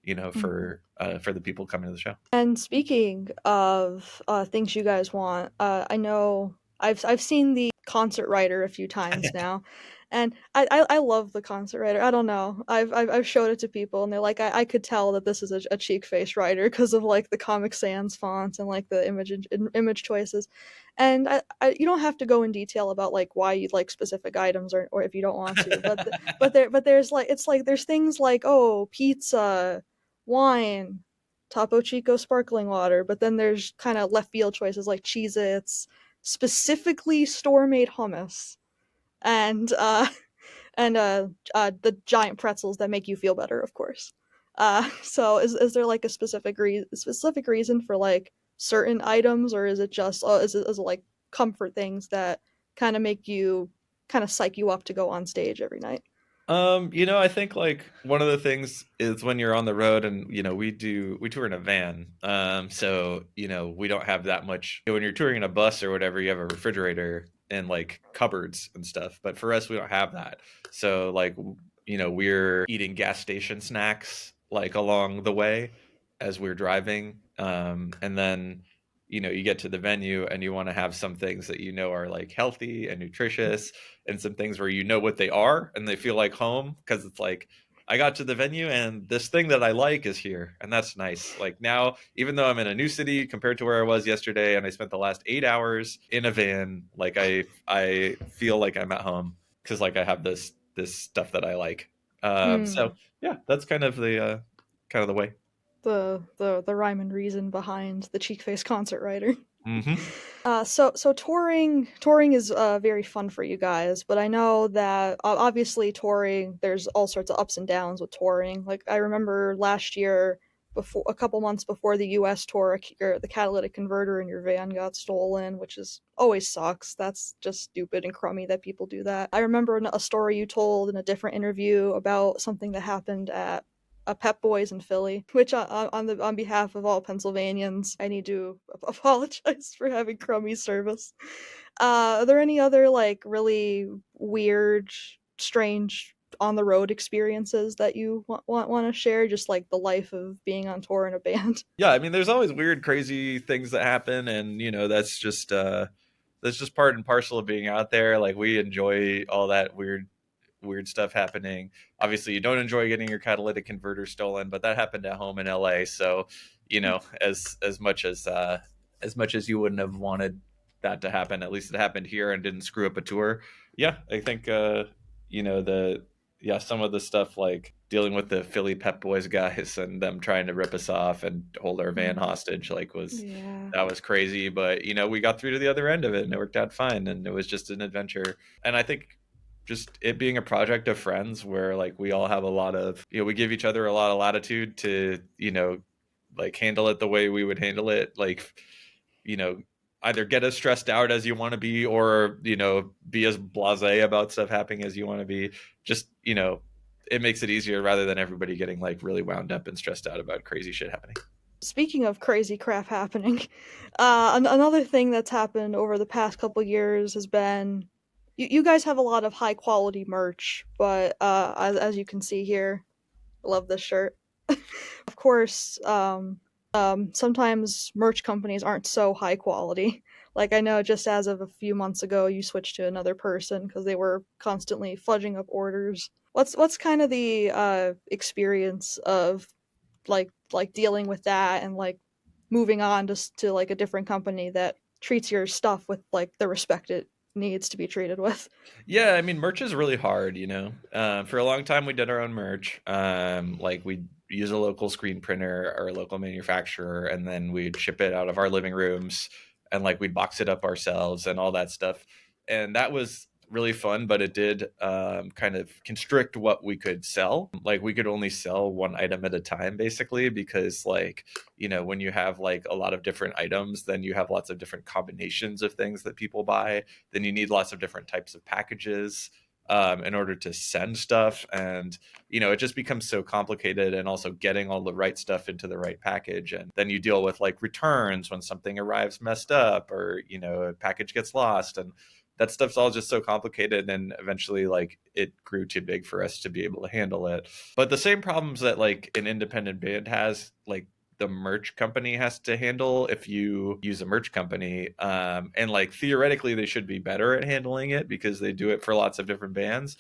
Mm. for the people coming to the show. And speaking of things you guys want, I know I've seen the concert writer a few times now, and I love the concert writer. I don't know. I've showed it to people, and they're like, I could tell that this is a Cheekface writer because of like the Comic Sans fonts and like the image choices. And you don't have to go in detail about like why you like specific items or if you don't want to, but there's like it's like there's things like oh pizza, wine, Topo Chico sparkling water, but then there's kind of left field choices like Cheez-Its, specifically store made hummus, and the giant pretzels that make you feel better, of course. So is there like a specific reason for like certain items, or is it just is it like comfort things that kind of make you kind of psych you up to go on stage every night? I think like one of the things is when you're on the road and we tour in a van. So, we don't have that much when you're touring in a bus or whatever, you have a refrigerator and like cupboards and stuff. But for us, we don't have that. So like, we're eating gas station snacks like along the way as we're driving. And then you get to the venue and you want to have some things that are like healthy and nutritious, and some things where what they are and they feel like home, because it's like I got to the venue and this thing that I like is here, and that's nice. Like now, even though I'm in a new city compared to where I was yesterday and I spent the last 8 hours in a van, like I feel like I'm at home because like I have this stuff that I like. So Hmm. yeah, that's kind of the way. The rhyme and reason behind the Cheekface concert writer. Hmm. So touring is very fun for you guys, but I know that obviously touring, there's all sorts of ups and downs with touring. Like I remember last year, before a couple months before the U.S. tour, the catalytic converter in your van got stolen, which is always sucks. That's just stupid and crummy that people do that. I remember a story you told in a different interview about something that happened at Pep Boys in Philly, which on behalf of all Pennsylvanians, I need to apologize for having crummy service. Are there any other like really weird, strange on the road experiences that you want to share? Just like the life of being on tour in a band. Yeah, I mean, there's always weird, crazy things that happen, and that's just part and parcel of being out there. Like we enjoy all that weird stuff happening. Obviously, you don't enjoy getting your catalytic converter stolen, but that happened at home in LA. So, as much as you wouldn't have wanted that to happen, at least it happened here and didn't screw up a tour. Yeah, I think the some of the stuff like dealing with the Philly Pep Boys guys and them trying to rip us off and hold our van Mm. hostage like was Yeah. that was crazy, but we got through to the other end of it and it worked out fine, and it was just an adventure. And I think just it being a project of friends where like we all have a lot of we give each other a lot of latitude to like handle it the way we would handle it, like you know either get as stressed out as you want to be, or be as blasé about stuff happening as you want to be. Just it makes it easier rather than everybody getting like really wound up and stressed out about crazy shit happening. Speaking of crazy crap happening, another thing that's happened over the past couple years has been you guys have a lot of high quality merch, but as you can see here, I love this shirt. Of course, sometimes merch companies aren't so high quality. Like I know just as of a few months ago, you switched to another person because they were constantly fudging up orders. What's kind of the experience of dealing with that and like moving on to like a different company that treats your stuff with like the respect it needs to be treated with? Yeah, I mean, merch is really hard. For a long time, we did our own merch. Like we'd use a local screen printer or a local manufacturer, and then we'd ship it out of our living rooms, and like we'd box it up ourselves and all that stuff. And that was really fun, but it did kind of constrict what we could sell. Like we could only sell one item at a time, basically, because like when you have like a lot of different items, then you have lots of different combinations of things that people buy. Then you need lots of different types of packages in order to send stuff. And, it just becomes so complicated, and also getting all the right stuff into the right package. And then you deal with like returns when something arrives messed up, or, a package gets lost. And that stuff's all just so complicated. And eventually, like, it grew too big for us to be able to handle it. But the same problems that like an independent band has, like, the merch company has to handle if you use a merch company, and like theoretically they should be better at handling it because they do it for lots of different bands.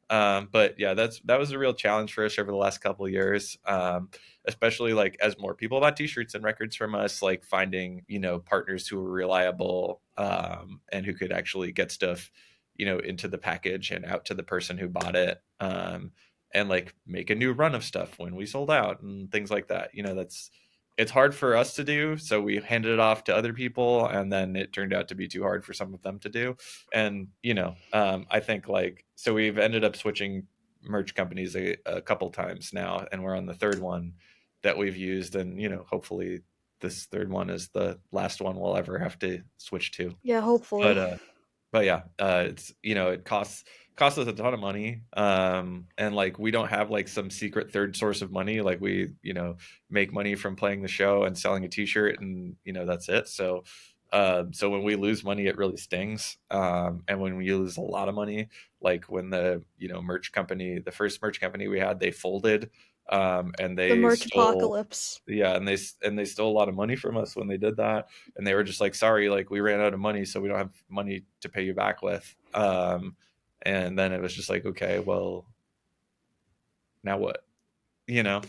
But yeah, that was a real challenge for us over the last couple of years, especially like as more people bought t-shirts and records from us, like finding partners who were reliable, and who could actually get stuff into the package and out to the person who bought it, and like make a new run of stuff when we sold out and things like that. That's it's hard for us to do, so we handed it off to other people, and then it turned out to be too hard for some of them to do. And I think like so we've ended up switching merch companies a couple times now, and we're on the third one that we've used, and hopefully this third one is the last one we'll ever have to switch to. Yeah, But hopefully. but yeah, it's it costs us a ton of money, and like we don't have like some secret third source of money. Like we make money from playing the show and selling a T-shirt, and that's it. So when we lose money, it really stings. And when we lose a lot of money, like when the merch company, the first merch company we had, they folded, and The they merch stole, apocalypse. yeah, and they stole a lot of money from us when they did that, and they were just like, sorry, like we ran out of money, so we don't have money to pay you back with. And then it was just like, okay, well, now what? you know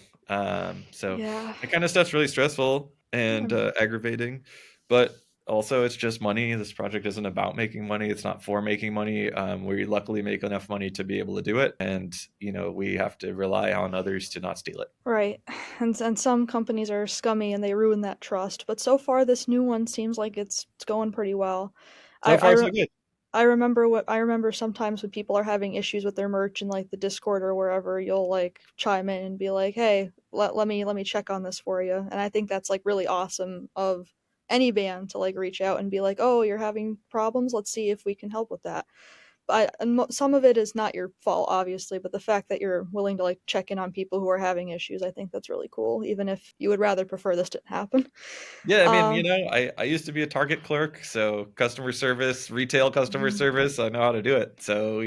so Yeah. that kind of stuff's really stressful and Um, aggravating, but also it's just money. This project isn't about making money, it's not for making money. We luckily make enough money to be able to do it, and we have to rely on others to not steal it. right. And some companies are scummy and they ruin that trust, but so far this new one seems like it's going pretty well. I So I far so re- good. I remember sometimes when people are having issues with their merch in like the Discord or wherever, you'll like chime in and be like, "Hey, let me check on this for you." And I think that's like really awesome of any band to like reach out and be like, "Oh, you're having problems. Let's see if we can help with that." But some of it is not your fault, obviously, but the fact that you're willing to like check in on people who are having issues, I think that's really cool, even if you would rather prefer this didn't happen. Yeah, I mean, Um, I used to be a Target clerk, so customer service, retail customer mm, service, I know how to do it. So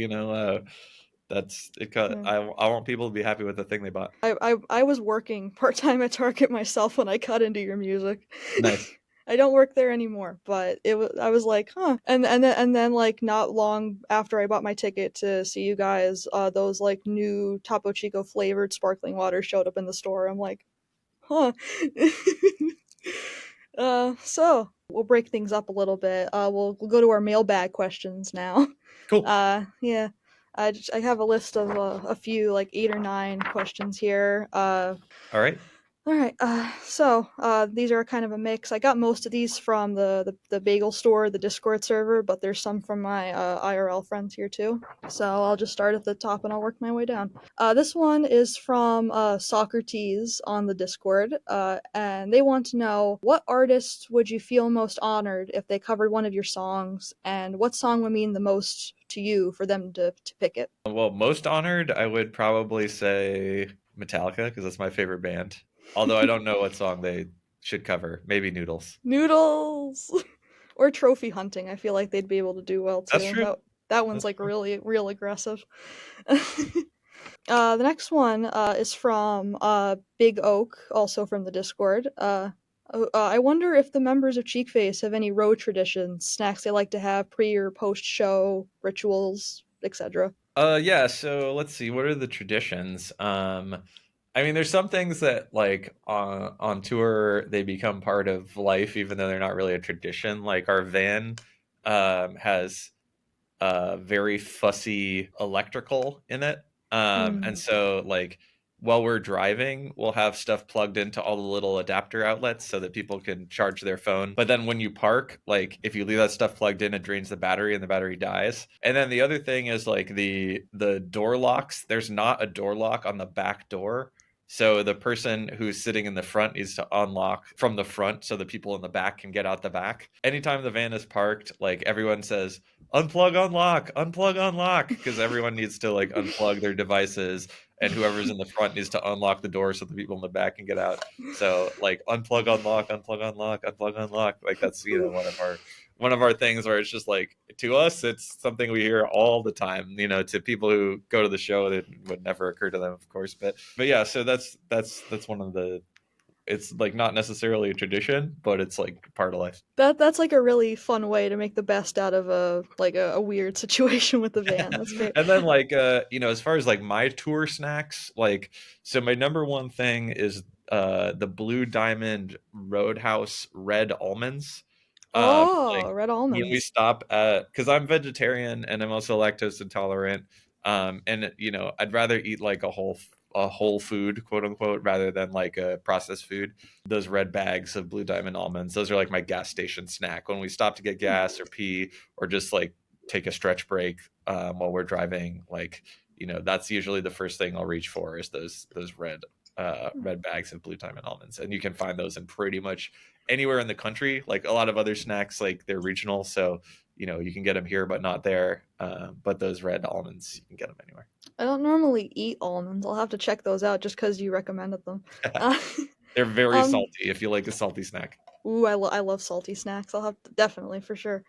that's it. yeah. I want people to be happy with the thing they bought. I was working part time at Target myself when I got into your music. Nice. I don't work there anymore, but I was like, huh. And then like not long after I bought my ticket to see you guys, those like new Topo Chico flavored sparkling water showed up in the store. I'm like, huh. So we'll break things up a little bit. We'll go to our mailbag questions now. Cool. Yeah. I have a list of a few like 8 or 9 questions here. All right. All right. These are kind of a mix. I got most of these from the bagel store, the Discord server, but there's some from my IRL friends here too. So I'll just start at the top and I'll work my way down. This one is from Socrates on the Discord, and they want to know what artists would you feel most honored if they covered one of your songs, and what song would mean the most to you for them to pick it. Well, most honored, I would probably say Metallica because that's my favorite band. Although I don't know what song they should cover. Maybe Noodles. Noodles or trophy hunting. I feel like they'd be able to do well That's too. true. That one's That's like true. really real aggressive. The next one is from Big Oak, also from the Discord. I wonder if the members of Cheekface have any road traditions, snacks they like to have pre or post show, rituals, etc. Yeah, so let's see. What are the traditions? I mean, there's some things that like on tour they become part of life, even though they're not really a tradition. Like our van has very fussy electrical in it. And Mm. so like while we're driving, we'll have stuff plugged into all the little adapter outlets so that people can charge their phone. But then when you park, like if you leave that stuff plugged in, it drains the battery and the battery dies. And then the other thing is like the door locks. There's not a door lock on the back door. So the person who's sitting in the front needs to unlock from the front so the people in the back can get out the back. Anytime the van is parked, like everyone says, unplug, unlock, because everyone needs to like unplug their devices, and whoever's in the front needs to unlock the door so the people in the back can get out. So like unplug, unlock, unplug, unlock, unplug, unlock. Like that's one of our things where it's just like to us it's something we hear all the time. To people who go to the show that would never occur to them, of course. But yeah, so that's one of the, it's like not necessarily a tradition, but it's like part of life. That's like a really fun way to make the best out of a weird situation with the van. That's great. And then like as far as like my tour snacks, like so my number one thing is the Blue Diamond Roadhouse red almonds. Like Oh, red when we almonds. stop at, because I'm vegetarian and I'm also lactose intolerant, And I'd rather eat like a whole food, quote unquote, rather than like a processed food. Those red bags of Blue Diamond almonds, those are like my gas station snack when we stop to get gas or pee or just like take a stretch break while we're driving. Like, that's usually the first thing I'll reach for is those red bags of Blue Diamond almonds, and you can find those in pretty much anywhere in the country. Like a lot of other snacks, like they're regional, so you can get them here but not there. But those red almonds, you can get them anywhere. I don't normally eat almonds. I'll have to check those out just because you recommended them. Uh, They're very um, salty if you like a salty snack. ooh, I love salty snacks. I'll have to, definitely for sure.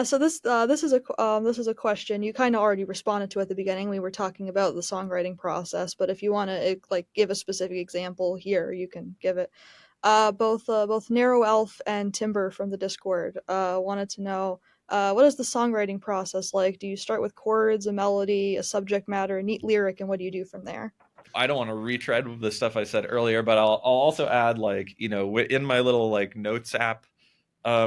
So this is a question you kind of already responded to at the beginning. We were talking about the songwriting process, but if you want to like give a specific example here, you can give it. Both Narrow Elf and Timber from the Discord wanted to know what is the songwriting process like? Do you start with chords, a melody, a subject matter, a neat lyric, and what do you do from there? I don't want to retread the stuff I said earlier, but I'll also add, like, in my little like notes app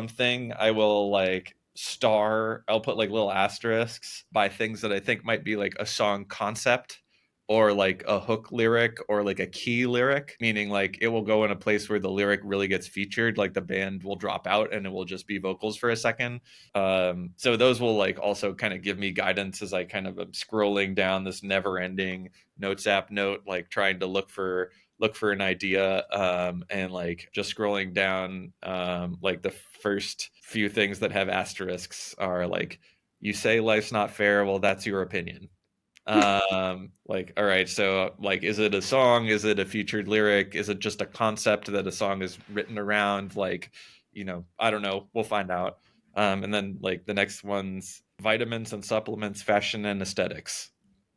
thing, I will like I'll put like little asterisks by things that I think might be like a song concept or like a hook lyric or like a key lyric, meaning like it will go in a place where the lyric really gets featured, like the band will drop out and it will just be vocals for a second. So those will like also kind of give me guidance as I kind of am scrolling down this never ending notes app note, like trying to look for an idea, and like just scrolling down, like the first few things that have asterisks are like, you say life's not fair, well that's your opinion. Like, all right, so like, is it a song, is it a featured lyric, is it just a concept that a song is written around? Like, I don't know, we'll find out. And then like the next one's vitamins and supplements, fashion and aesthetics.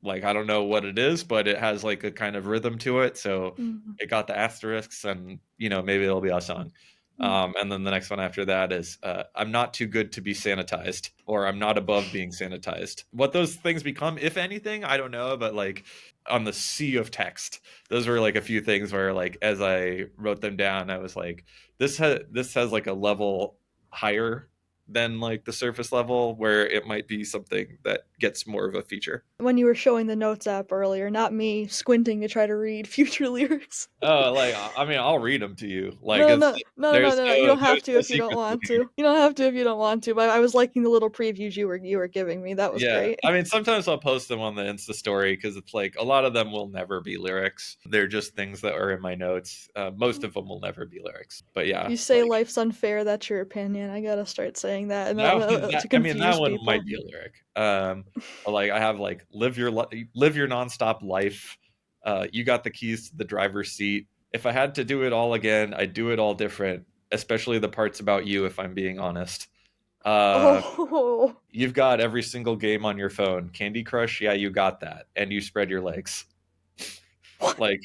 Like, I don't know what it is, but it has like a kind of rhythm to it, so Mhm. it got the asterisks, and maybe it'll be a song. And then the next one after that is, I'm not too good to be sanitized, or I'm not above being sanitized. What those things become, if anything, I don't know, but like on the sea of text, those were like a few things where like as I wrote them down, I was like, this has like a level higher than like the surface level where it might be something that gets more of a feature. When you were showing the notes app earlier, not me squinting to try to read future lyrics. Oh, like, I mean, I'll read them to you. Like, No, it's no, no, no, no, there's no, no. You no don't have there's to no if you don't secrets in want here. to. You don't have to if you don't want to. But I was liking the little previews you were giving me. That was Yeah, great. I mean, sometimes I'll post them on the Insta story because it's like a lot of them will never be lyrics. They're just things that are in my notes. Most of them will never be lyrics. But yeah, You say like life's unfair. That's your opinion. I gotta start saying that, and that one, to I mean, that confuse one people. might be a lyric. Or like I have like live your nonstop life. You got the keys to the driver's seat. If I had to do it all again, I'd do it all different, especially the parts about you, if I'm being honest. Uh, Oh, you've got every single game on your phone. Candy Crush, yeah, you got that. And you spread your legs. what? Like,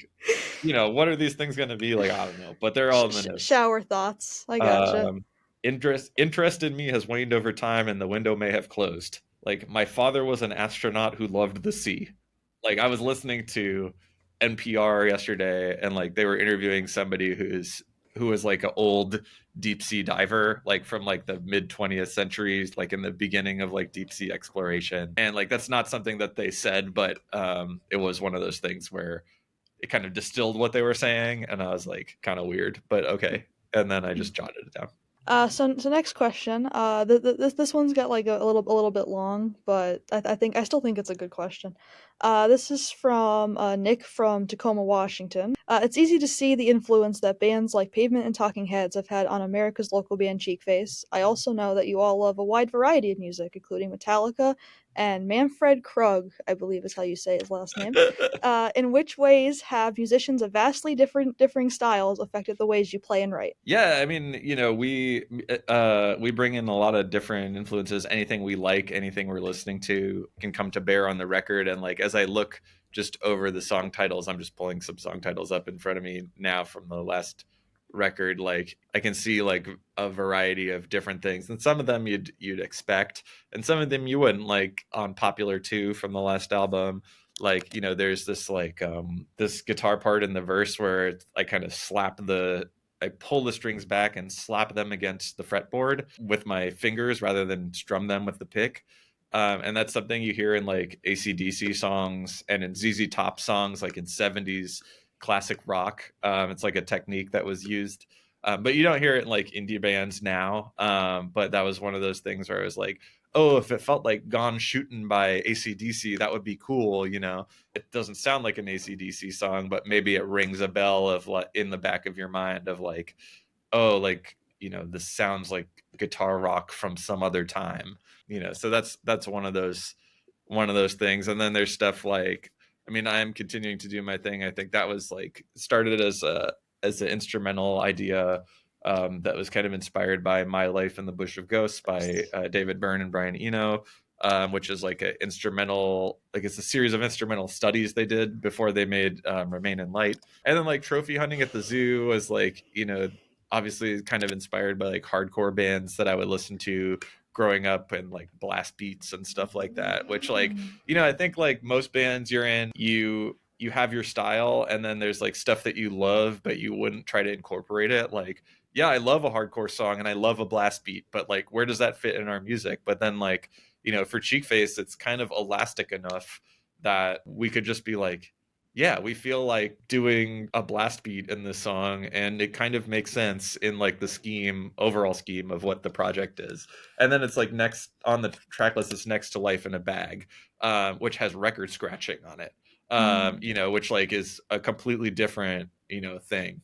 what are these things going to be? Like, I don't know, but they're all in the notes. Shower thoughts. I gotcha. Um, interest in me has waned over time, and the window may have closed. Like, my father was an astronaut who loved the sea. Like, I was listening to NPR yesterday, and like they were interviewing somebody who was like an old deep sea diver, like from like the mid 20th century, like in the beginning of like deep sea exploration. And like that's not something that they said, but it was one of those things where it kind of distilled what they were saying, and I was like, kind of weird, but okay. And then I just jotted it down. So next question. This one's got like a little bit long, but I think I still think it's a good question. This is from Nick from Tacoma, Washington. It's easy to see the influence that bands like Pavement and Talking Heads have had on America's local band Cheekface. I also know that you all love a wide variety of music, including Metallica and Manfred Krug, I believe is how you say his last name. In which ways have musicians of vastly differing styles affected the ways you play and write? Yeah, I mean, we bring in a lot of different influences. Anything we like, anything we're listening to can come to bear on the record. And like as I look just over the song titles, I'm just pulling some song titles up in front of me now from the last record. Like I can see like a variety of different things, and some of them you'd expect, and some of them you wouldn't. Like on Popular 2 from the last album, like there's this like this guitar part in the verse where I kind of I pull the strings back and slap them against the fretboard with my fingers rather than strum them with the pick. And that's something you hear in like AC/DC songs and in ZZ Top songs, like in 70s classic rock. It's like a technique that was used. But you don't hear it in like indie bands now. But that was one of those things where I was like, oh, if it felt like Gone Shootin' by AC/DC, that would be cool. It doesn't sound like an AC/DC song, but maybe it rings a bell of like in the back of your mind of like, oh, like, this sounds like guitar rock from some other time. So that's one of those things. And then there's stuff like, I mean, I am continuing to do my thing. I think that was like started as an instrumental idea, that was kind of inspired by My Life in the Bush of Ghosts by David Byrne and Brian Eno, which is like an instrumental, like it's a series of instrumental studies they did before they made Remain in Light. And then like Trophy Hunting at the Zoo was like, obviously kind of inspired by like hardcore bands that I would listen to growing up, and like blast beats and stuff like that, which like, I think like most bands you're in, you have your style, and then there's like stuff that you love but you wouldn't try to incorporate it. Like, yeah, I love a hardcore song and I love a blast beat, but like where does that fit in our music? But then like, for Cheekface, it's kind of elastic enough that we could just be like, yeah, we feel like doing a blast beat in this song, and it kind of makes sense in like the overall scheme of what the project is. And then it's like next on the track list is Next to Life in a Bag, which has record scratching on it, which like is a completely different, thing.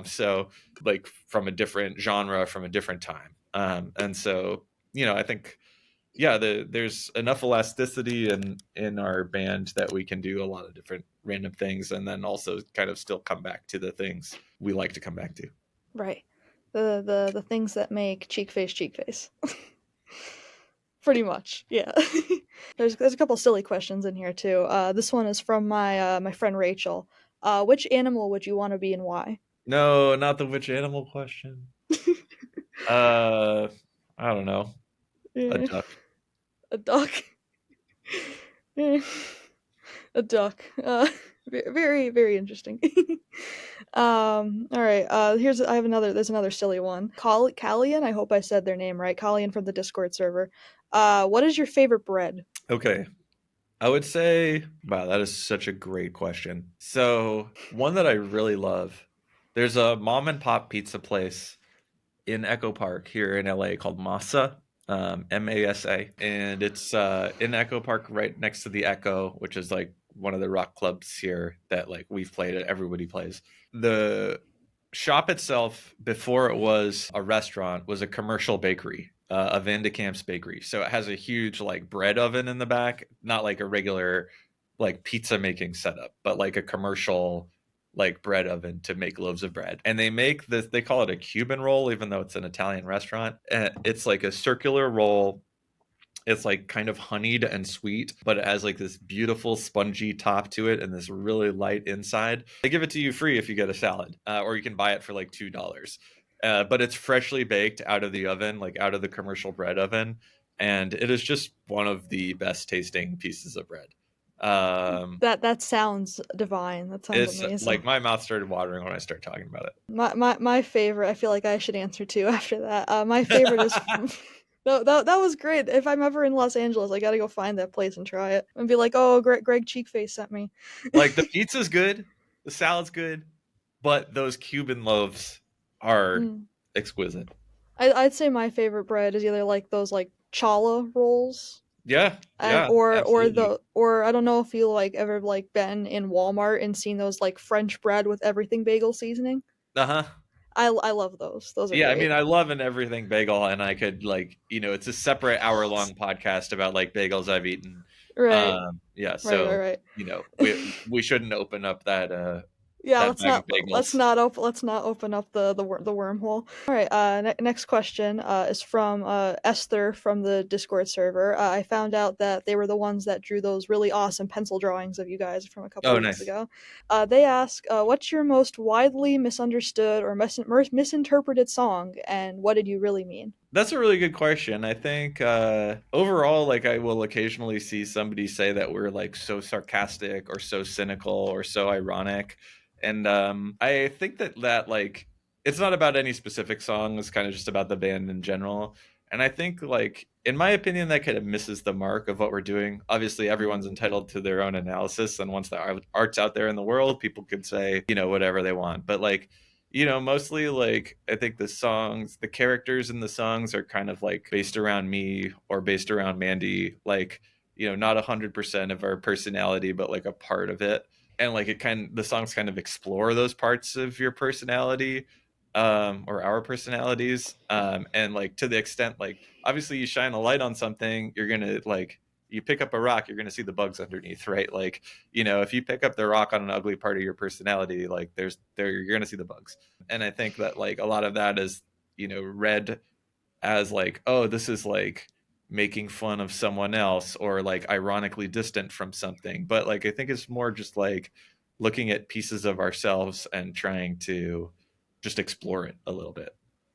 So like from a different genre, from a different time. And so, I think, yeah, there's enough elasticity in our band that we can do a lot of different random things, and then also kind of still come back to the things we like to come back to. Right. The things that make Cheekface. Pretty much, yeah. There's a couple silly questions in here too. This one is from my friend Rachel. Which animal would you want to be and why? No, not the which animal question. uh I don't know. A Yeah, duck. a duck. Yeah, a duck. Very very interesting. All right. There's another silly one. Callian. I hope I said their name right. Callian from the Discord server. What is your favorite bread? Okay. I would say, wow, that is such a great question. So, one that I really love, there's a mom and pop pizza place in Echo Park here in LA called Masa, Masa, and it's in Echo Park, right next to the Echo, which is like one of the rock clubs here that like we've played at. Everybody plays. The shop itself, before it was a restaurant, was a commercial bakery, a Van de Kamp's bakery. So it has a huge like bread oven in the back, not like a regular like pizza making setup, but like a commercial like bread oven to make loaves of bread. And they make this, they call it a Cuban roll, even though it's an Italian restaurant. It's like a circular roll. It's like kind of honeyed and sweet, but it has like this beautiful spongy top to it and this really light inside. They give it to you free if you get a salad, or you can buy it for like $2. But it's freshly baked out of the oven, like out of the commercial bread oven, and it is just one of the best tasting pieces of bread. That sounds divine. That sounds It's amazing. like my mouth started watering when I started talking about it. My favorite. I feel like I should answer too after that. My favorite is. That was great. If I'm ever in Los Angeles, I gotta go find that place and try it and be like, "Oh, Greg Cheekface sent me." Like the pizza's good, the salad's good, but those Cuban loaves are Mm. exquisite. I'd say my favorite bread is either like those like challah rolls, Yeah, and yeah, absolutely. or I don't know if you like ever like been in Walmart and seen those like French bread with everything bagel seasoning. Uh-huh. I love those. Those are Yeah, I mean, great. I love an everything bagel, and I could like, it's a separate hour-long podcast about like bagels I've eaten. Right, Yeah, right, so, right. we shouldn't open up Yeah, that bag of bagels. let's not open up the wormhole. All right. Next question is from Esther from the Discord server. I found out that they were the ones that drew those really awesome pencil drawings of you guys from a couple Oh, weeks nice. ago. They ask, what's your most widely misunderstood or misinterpreted song, and what did you really mean? That's a really good question. I think overall, like I will occasionally see somebody say that we're like so sarcastic or so cynical or so ironic, and I think that like it's not about any specific song. It's kind of just about the band in general. And I think, like, in my opinion, that kind of misses the mark of what we're doing. Obviously, everyone's entitled to their own analysis, and once the art's out there in the world, people could say, whatever they want. But like, mostly, like, I think the songs, the characters in the songs are kind of like based around me or based around Mandy. Like, not 100% of our personality, but like a part of it. And like the songs kind of explore those parts of your personality, or our personalities, and like to the extent, like, obviously you shine a light on something, you're gonna, like, you pick up a rock, you're gonna see the bugs underneath, right? Like, if you pick up the rock on an ugly part of your personality, like, you're gonna see the bugs. And I think that, like, a lot of that is, read as like, oh, this is like making fun of someone else, or like ironically distant from something. But like, I think it's more just like looking at pieces of ourselves and trying to just explore it a little bit.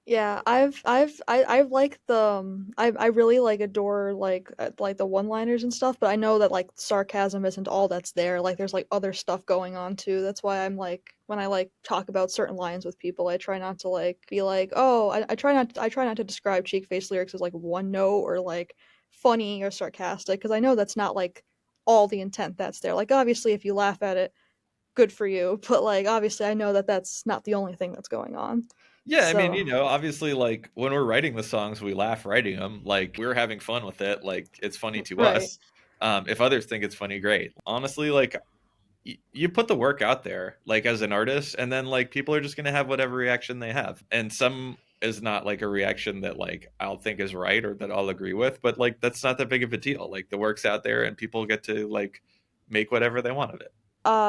Yeah, I've like I really like adore like the one-liners and stuff, but I know that like sarcasm isn't all that's there. Like there's like other stuff going on too. That's why I'm like when I like talk about certain lines with people, I try not to like be like, oh, I try not to describe Cheekface lyrics as like one note or like funny or sarcastic because I know that's not like all the intent that's there. Like obviously if you laugh at it, good for you, but like obviously I know that that's not the only thing that's going on. Yeah, I mean, So, obviously, like, when we're writing the songs, we laugh writing them. Like, we're having fun with it. Like, it's funny to right. us. If others think it's funny, great. Honestly, like, you put the work out there, like, as an artist, and then, like, people are just gonna have whatever reaction they have. And some is not like a reaction that, like, I'll think is right or that I'll agree with, but like, that's not that big of a deal. Like, the work's out there, and people get to, like, make whatever they want of it.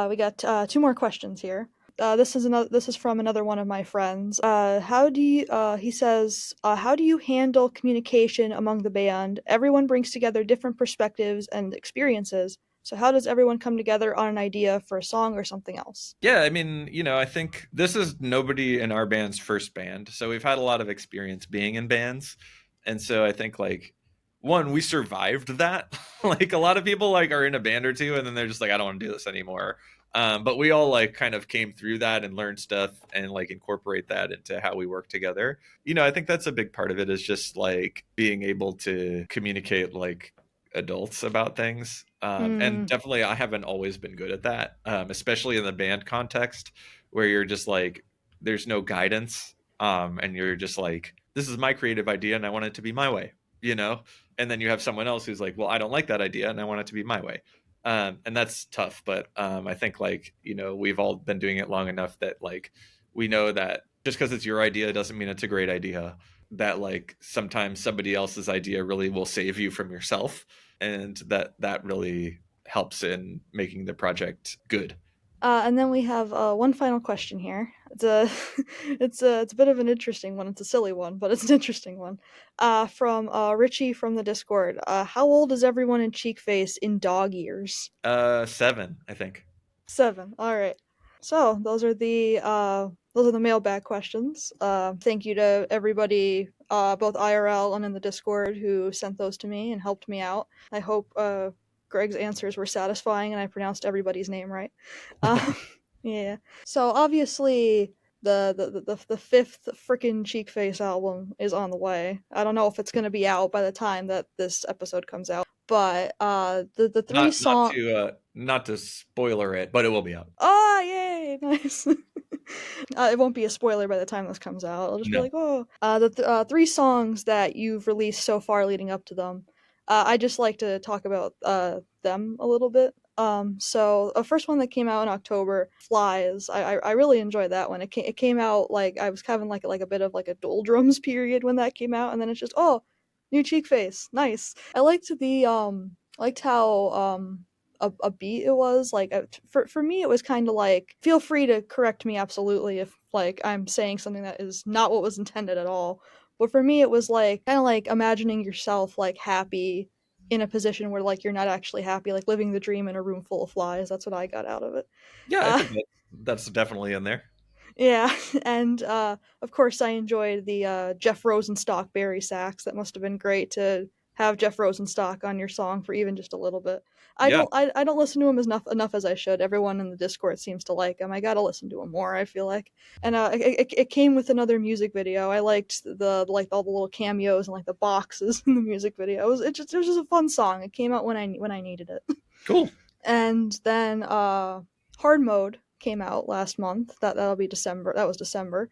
We got two more questions here. This is another. This is from another one of my friends. How do you? He says, how do you handle communication among the band? Everyone brings together different perspectives and experiences. So how does everyone come together on an idea for a song or something else? Yeah, I mean, I think this is nobody in our band's first band. So we've had a lot of experience being in bands. And so I think, like, one, we survived that. Like, a lot of people, like, are in a band or two and then they're just like, I don't want to do this anymore. But we all, like, kind of came through that and learned stuff and, like, incorporate that into how we work together. I think that's a big part of it, is just like being able to communicate like adults about things. And Hmm. definitely, I haven't always been good at that, especially in the band context, where you're just like, there's no guidance, and you're just like, this is my creative idea, and I want it to be my way, you know. And then you have someone else who's like, well, I don't like that idea, and I want it to be my way. And that's tough, but I think, like, we've all been doing it long enough that, like, we know that just because it's your idea doesn't mean it's a great idea. That, like, sometimes somebody else's idea really will save you from yourself, and that really helps in making the project good. And then we have one final question here. It's a it's a bit of an interesting one. It's a silly one, but it's an interesting one. From Richie from the Discord. How old is everyone in Cheekface in dog years? 7, I think. 7. All right. So those are the mailbag questions. Thank you to everybody, both IRL and in the Discord, who sent those to me and helped me out. I hope Greg's answers were satisfying and I pronounced everybody's name right. Um, yeah. So obviously the fifth freaking Cheekface album is on the way. I don't know if it's gonna be out by the time that this episode comes out, but the three Not song. to spoiler it, but it will be out. Oh, yay! Nice. It won't be a spoiler by the time this comes out. I'll just be No. like, oh. Three songs that you've released so far leading up to them. I just like to talk about them a little bit. So the first one that came out in October, Flies. I really enjoyed that one. It came out like I was having like a bit of like a doldrums period when that came out, and then it's just new cheek face, nice. I liked how a beat it was like for me it was kind of like feel free to correct me absolutely if like I'm saying something that is not what was intended at all, but for me it was like kind of like imagining yourself like happy in a position where like you're not actually happy, like living the dream in a room full of flies. That's what I got out of it. Yeah, I uh think that's definitely in there. yeah. And of course I enjoyed the Jeff Rosenstock Barry sax. That must have been great to have Jeff Rosenstock on your song for even just a little bit. Yeah, I don't listen to him as enough as I should. Everyone in the Discord seems to like him. I gotta listen to him more, I feel like. And it came with another music video. I liked the like all the little cameos and like the boxes in the music video. It was just a fun song. It came out when I needed it. cool. And then Hard Mode came out last month. That'll be December. That was December.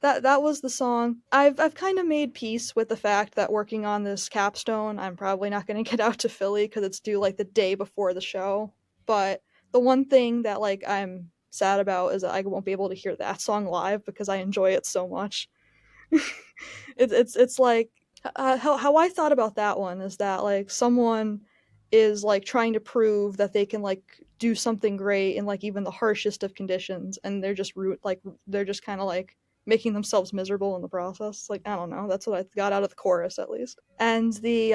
That was the song. I've kind of made peace with the fact that working on this capstone, I'm probably not going to get out to Philly because it's due like the day before the show. But the one thing that like I'm sad about is that I won't be able to hear that song live because I enjoy it so much. It's like how I thought about that one is that like someone is like trying to prove that they can like do something great in like even the harshest of conditions, and they're just kind of like making themselves miserable in the process. Like I don't know, that's what I got out of the chorus at least. And the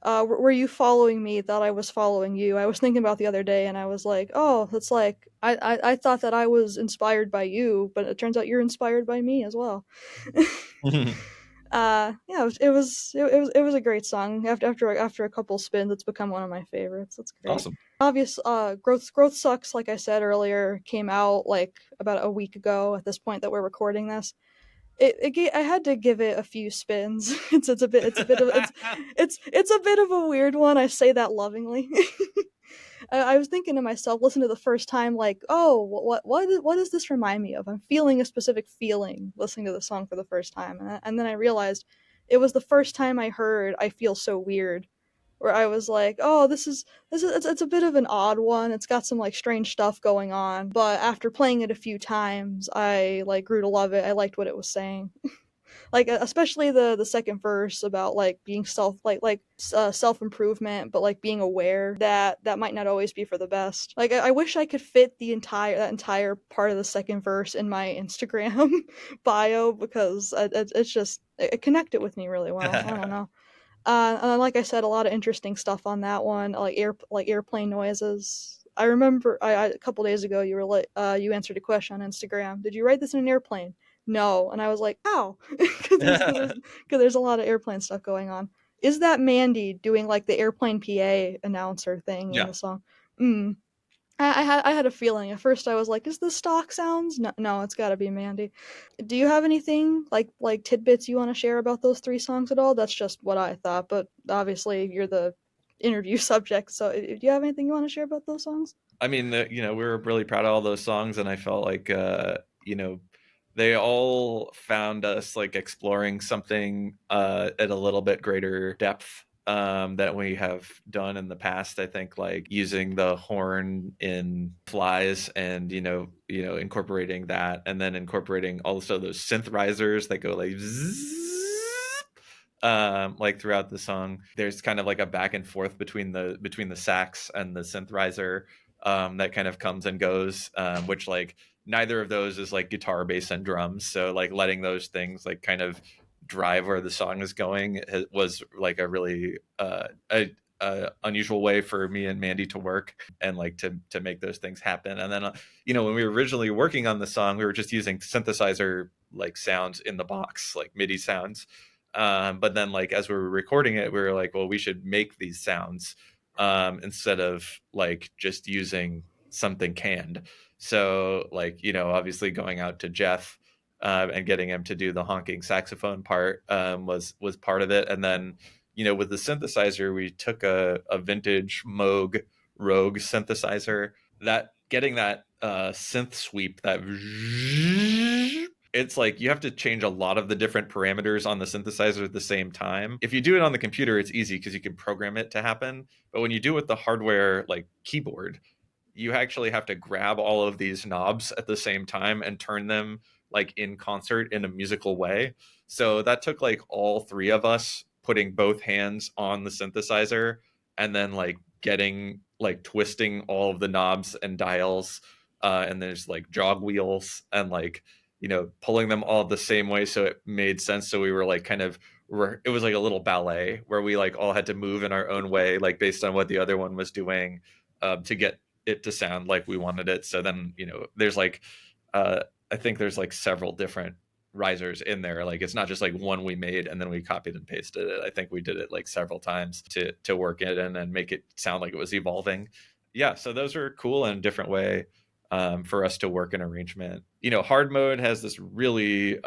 were you following me? Thought I was following you. I was thinking about the other day, and I was like, oh, it's like I thought that I was inspired by you, but it turns out you're inspired by me as well. Yeah, it was a great song. After a couple spins, it's become one of my favorites. It's great. Awesome. Obvious, growth sucks. Like I said earlier, came out like about a week ago. At this point that we're recording this, I had to give it a few spins. It's a bit of a weird one. I say that lovingly. I was thinking to myself, listen to the first time, like, oh, what does this remind me of? I'm feeling a specific feeling listening to the song for the first time, and then I realized it was the first time I heard "I Feel So Weird," where I was like, oh, it's a bit of an odd one. It's got some like strange stuff going on, but after playing it a few times, I like grew to love it. I liked what it was saying. Like especially the second verse about like being self improvement, but like being aware that that might not always be for the best. Like I wish I could fit that entire part of the second verse in my Instagram bio because it's just it connected with me really well. I don't know. And like I said, a lot of interesting stuff on that one, like airplane noises. I remember a couple days ago you were like you answered a question on Instagram. Did you write this in an airplane? No, and I was like, ow, because there's a lot of airplane stuff going on. Is that Mandy doing like the airplane PA announcer thing in Yeah. the song? Mm. I had a feeling. At first, I was like, "Is this stock sounds?" No, no, it's got to be Mandy. Do you have anything like tidbits you want to share about those three songs at all? That's just what I thought, but obviously you're the interview subject. So, do you have anything you want to share about those songs? I mean, we were really proud of all those songs, and I felt like, they all found us like exploring something at a little bit greater depth that we have done in the past. I think like using the horn in Flies, and incorporating that, and then incorporating also those synth risers that go like zzz, like throughout the song. There's kind of like a back and forth between the sax and the synthesizer that kind of comes and goes, which like neither of those is like guitar, bass, and drums. So like letting those things like kind of drive where the song is going was like a really unusual way for me and Mandy to work, and like to make those things happen. And then when we were originally working on the song, we were just using synthesizer like sounds in the box, like MIDI sounds. But then like as we were recording it, we were like, well, we should make these sounds instead of like just using something canned. So like obviously going out to Jeff and getting him to do the honking saxophone part was part of it. And then with the synthesizer, we took a vintage Moog Rogue synthesizer. That getting that synth sweep, that it's like you have to change a lot of the different parameters on the synthesizer at the same time. If you do it on the computer, it's easy because you can program it to happen. But when you do it with the hardware like keyboard, you actually have to grab all of these knobs at the same time and turn them like in concert in a musical way. So that took like all three of us putting both hands on the synthesizer, and then like getting like twisting all of the knobs and dials, and there's like jog wheels, and like pulling them all the same way so it made sense. So we were like kind of it was like a little ballet where we like all had to move in our own way, like based on what the other one was doing, to get it to sound like we wanted it. So then there's like I think there's like several different risers in there. Like it's not just like one we made and then we copied and pasted it. I think we did it like several times to work it in and make it sound like it was evolving. Yeah, so those are cool in a different way for us to work an arrangement. You know, hard mode has this really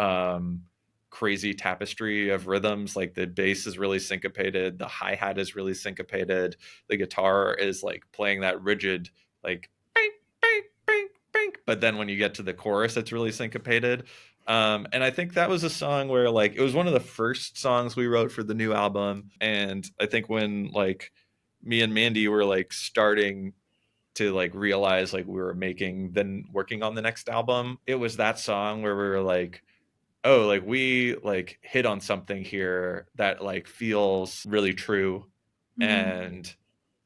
crazy tapestry of rhythms. Like the bass is really syncopated, the hi hat is really syncopated, the guitar is like playing that rigid like bang, bang, bang, bang. But then when you get to the chorus, it's really syncopated. And I think that was a song where like it was one of the first songs we wrote for the new album. And I think when like me and Mandy were like starting to like realize like we were making then working on the next album, it was that song where we were like, oh, like we like hit on something here that like feels really true Mm-hmm. and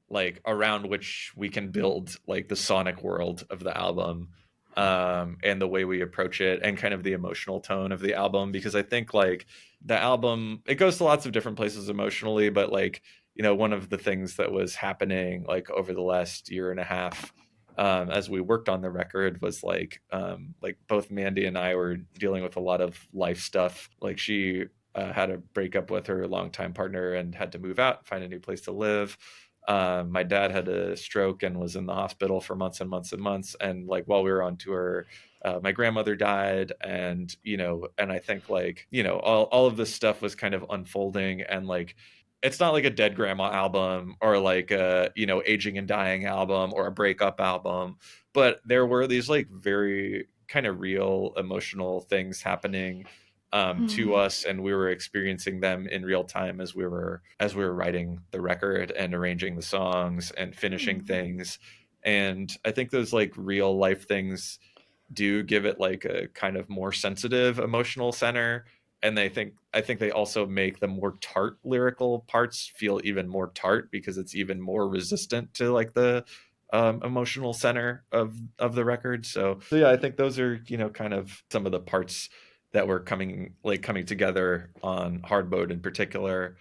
like around which we can build like the sonic world of the album, and the way we approach it and kind of the emotional tone of the album, because I think like the album, it goes to lots of different places emotionally, but like, you know, one of the things that was happening like over the last year and a half, as we worked on the record was like both Mandy and I were dealing with a lot of life stuff. Like she had a breakup with her longtime partner and had to move out, find a new place to live. My dad had a stroke and was in the hospital for months and months and months. And like while we were on tour, my grandmother died, and you know, and I think like you know, all of this stuff was kind of unfolding, and like it's not like a dead grandma album or like a you know aging and dying album or a breakup album, but there were these like very kind of real emotional things happening to us, and we were experiencing them in real time as we were writing the record and arranging the songs and finishing Mm-hmm. things. And I think those like real life things do give it like a kind of more sensitive emotional center, and I think they also make the more tart lyrical parts feel even more tart because it's even more resistant to like the emotional center of the record. So yeah, I think those are you know kind of some of the parts that were coming together on hard mode in particular.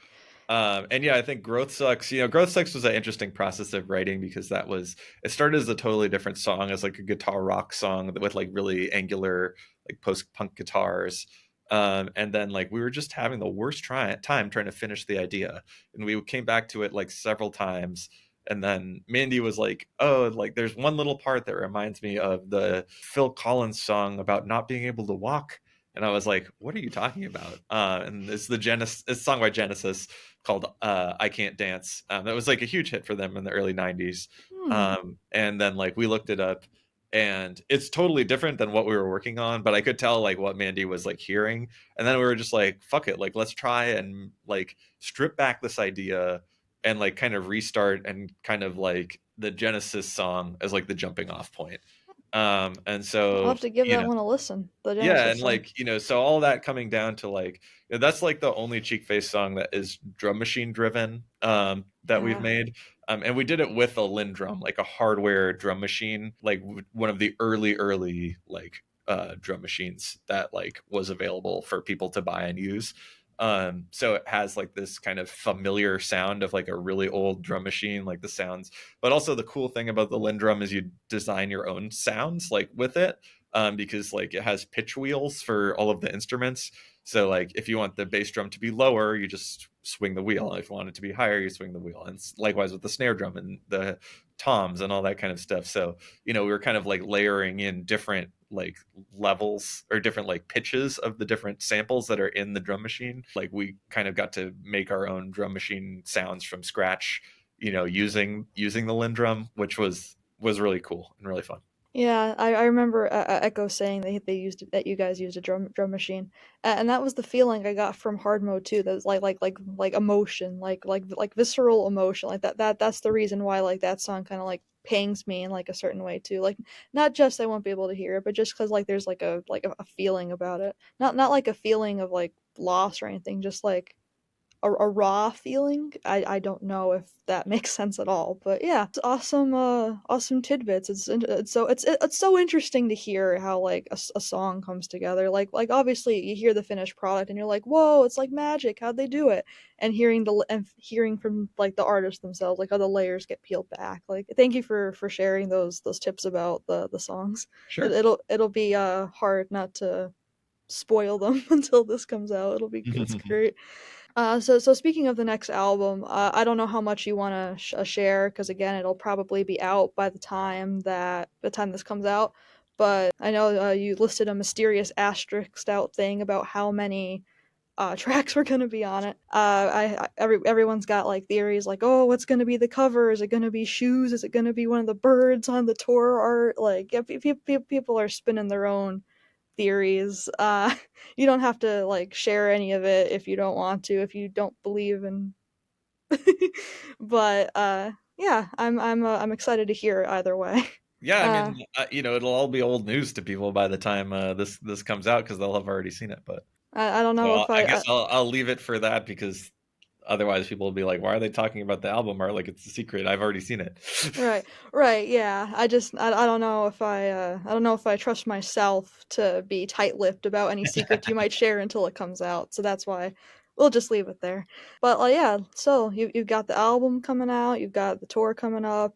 And yeah, I think Growth Sucks. You know, Growth Sucks was an interesting process of writing because it started as a totally different song, as like a guitar rock song with like really angular, like post punk guitars. And then like we were just having the worst time trying to finish the idea, and we came back to it like several times. And then Mandy was like, "Oh, like there's one little part that reminds me of the Phil Collins song about not being able to walk." And I was like, "What are you talking about?" And it's it's a song by Genesis called "I Can't Dance." That was like a huge hit for them in the early '90s. Hmm. And then like we looked it up, and it's totally different than what we were working on. But I could tell like what Mandy was like hearing, and then we were just like, "Fuck it, like let's try and like strip back this idea and like kind of restart and kind of like the Genesis song as like the jumping off point." And I'll so have to give you that know, one a listen. The yeah, Genesis and song. like, you know, so all that coming down to like, you know, that's like the only Cheekface song that is drum machine driven that we've Yeah. made. And we did it with a Lindrum, like a hardware drum machine, like one of the early like drum machines that like was available for people to buy and use. So it has like this kind of familiar sound of like a really old drum machine, like the sounds. But also the cool thing about the Lindrum is you design your own sounds like with it, because like it has pitch wheels for all of the instruments. So like if you want the bass drum to be lower, you just swing the wheel. If you want it to be higher, you swing the wheel. And likewise with the snare drum and the toms and all that kind of stuff. So you know we were kind of like layering in different like levels or different like pitches of the different samples that are in the drum machine. Like we kind of got to make our own drum machine sounds from scratch, you know, using the Lindrum, which was really cool and really fun. Yeah, I remember Echo saying they used that you guys used a drum machine, and that was the feeling I got from hard mode too. That was like emotion, like visceral emotion, like that's the reason why like that song kind of like pangs me in like a certain way too. Like not just I won't be able to hear it, but just because like there's like a feeling about it. Not like a feeling of like loss or anything, just like a raw feeling. I don't know if that makes sense at all, but yeah, it's awesome. Awesome tidbits. It's so interesting to hear how like a song comes together. Like obviously you hear the finished product and you're like, whoa, it's like magic. How'd they do it? And hearing from like the artists themselves, like how the layers get peeled back. Like thank you for sharing those tips about the songs. Sure. It'll be hard not to spoil them until this comes out. It's great. So speaking of the next album, I don't know how much you want to share because again, it'll probably be out by the time this comes out. But I know you listed a mysterious asterisked out thing about how many tracks were gonna be on it. Everyone's got like theories like, oh, what's gonna be the cover? Is it gonna be shoes? Is it gonna be one of the birds on the tour art? Like, yeah, people are spinning their own theories. You don't have to like share any of it if you don't want to, if you don't believe in. But yeah, I'm excited to hear either way. Yeah, I Uh, mean, it'll all be old news to people by the time this comes out because they'll have already seen it. But I don't so know if I guess I'll leave it for that because otherwise people will be like, "Why are they talking about the album art like it's a secret? I've already seen it." Right, right, yeah. I don't know if I don't know if I trust myself to be tight-lipped about any secrets you might share until it comes out. So that's why we'll just leave it there. But yeah, so you've got the album coming out, you've got the tour coming up.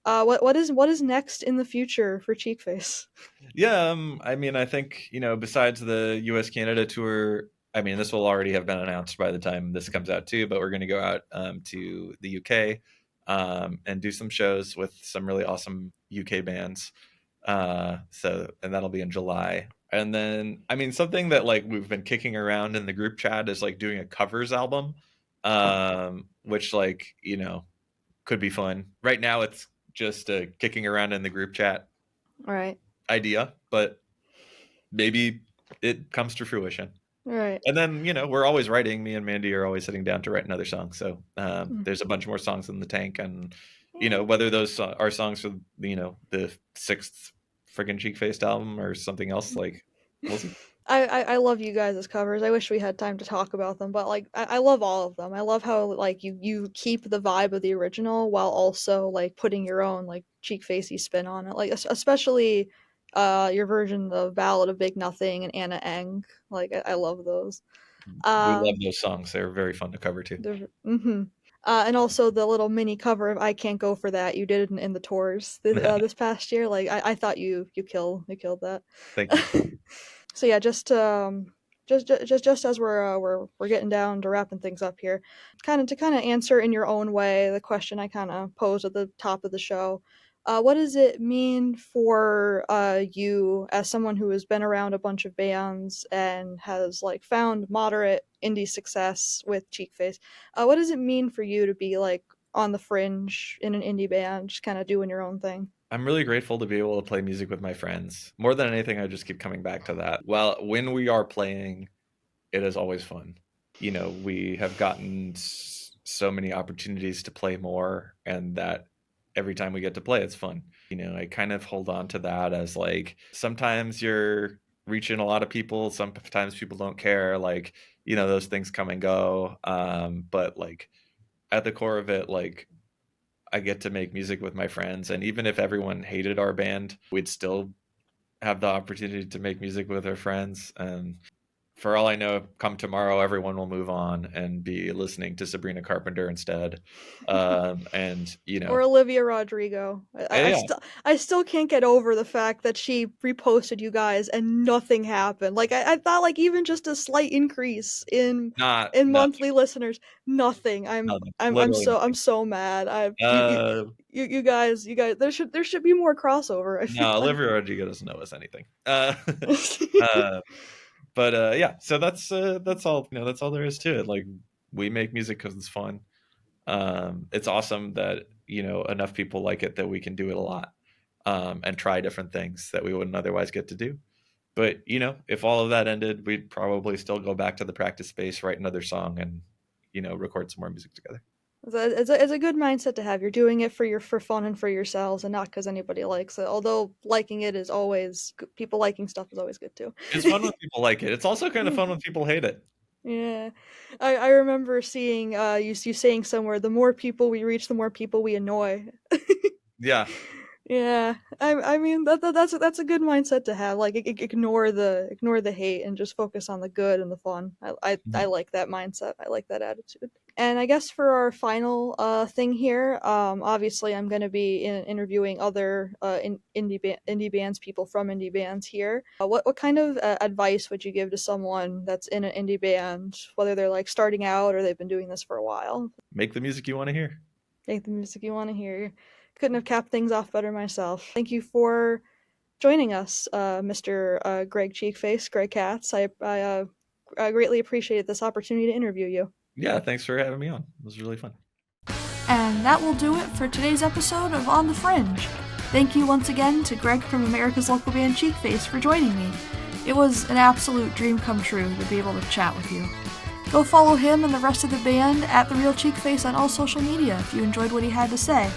What is next in the future for Cheekface? Yeah, I mean, I think, besides the US Canada tour, I mean, this will already have been announced by the time this comes out too, but we're going to go out to the UK and do some shows with some really awesome UK bands. And that'll be in July. And then, I mean, something that like we've been kicking around in the group chat is like doing a covers album, which like, could be fun. Right now, it's just kicking around in the group chat All right, idea, but maybe it comes to fruition. all right. And then, we're always writing. Me and Mandy are always sitting down to write another song. So Mm. there's a bunch more songs in the tank. And, Yeah. whether those are songs for, the sixth friggin' Cheek Faced album or something else, like, we'll see. I love you guys' covers. I wish we had time to talk about them, but like I love all of them. I love how like you keep the vibe of the original while also like putting your own like cheek facey spin on it. Like especially your version of Ballad of Big Nothing and Anna Eng. Like I love those. We love Um those songs. They're very fun to cover too. mm-hmm. And also the little mini cover of "I Can't Go for That" you did in the tours this past year. Like I thought you killed that. Thank you. So yeah, just as we're getting down to wrapping things up here, kind of answer in your own way the question I kind of posed at the top of the show. What does it mean for you as someone who has been around a bunch of bands and has like found moderate indie success with Cheekface? What does it mean for you to be like on the fringe in an indie band, just kind of doing your own thing? I'm really grateful to be able to play music with my friends. More than anything, I just keep coming back to that. Well, when we are playing, it is always fun. We have gotten so many opportunities to play more, and that every time we get to play, it's fun. I kind of hold on to that as like sometimes you're reaching a lot of people, sometimes people don't care. Like, those things come and go. But like at the core of it, like I get to make music with my friends, and even if everyone hated our band, we'd still have the opportunity to make music with our friends. And for all I know, come tomorrow, everyone will move on and be listening to Sabrina Carpenter instead. And Or Olivia Rodrigo. yeah, I still can't get over the fact that she reposted you guys and nothing happened. Like I thought like even just a slight increase not in nothing, monthly listeners, nothing. nothing, literally I'm nothing. so mad. Uh, You guys there should be more crossover, I feel no, like. Olivia Rodrigo doesn't know us anything. Uh, but yeah, so that's all. That's all there is to it. Like we make music because it's fun. It's awesome that enough people like it that we can do it a lot and try different things that we wouldn't otherwise get to do. But if all of that ended, we'd probably still go back to the practice space, write another song, and record some more music together. It's a good mindset to have. You're doing it for fun and for yourselves, and not because anybody likes it. Although liking it is always people liking stuff is always good too. It's fun when people like it. It's also kind of fun when people hate it. Yeah, I remember seeing you saying somewhere the more people we reach, the more people we annoy. Yeah, Yeah, I mean that's a good mindset to have. Like ignore the hate and just focus on the good and the fun. I Mhm. like that mindset. I like that attitude. And I guess for our final thing here, obviously I'm going to be interviewing other indie bands, people from indie bands here. What kind of advice would you give to someone that's in an indie band, whether they're like starting out or they've been doing this for a while? Make the music you want to hear. Make the music you want to hear. Couldn't have capped things off better myself. Thank you for joining us, Mr. Greg Cheekface, Greg Katz. I greatly appreciate this opportunity to interview you. Yeah, thanks for having me on. It was really fun. And that will do it for today's episode of On the Fringe. Thank you once again to Greg from America's local band Cheekface for joining me. It was an absolute dream come true to be able to chat with you. Go follow him and the rest of the band at The Real Cheekface on all social media if you enjoyed what he had to say.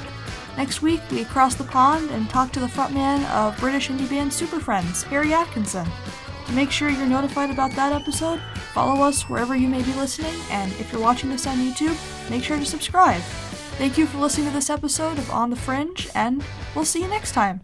Next week, we cross the pond and talk to the frontman of British indie band Super Friends, Harry Atkinson. To make sure you're notified about that episode, follow us wherever you may be listening, and if you're watching this on YouTube, make sure to subscribe. Thank you for listening to this episode of On the Fringe, and we'll see you next time.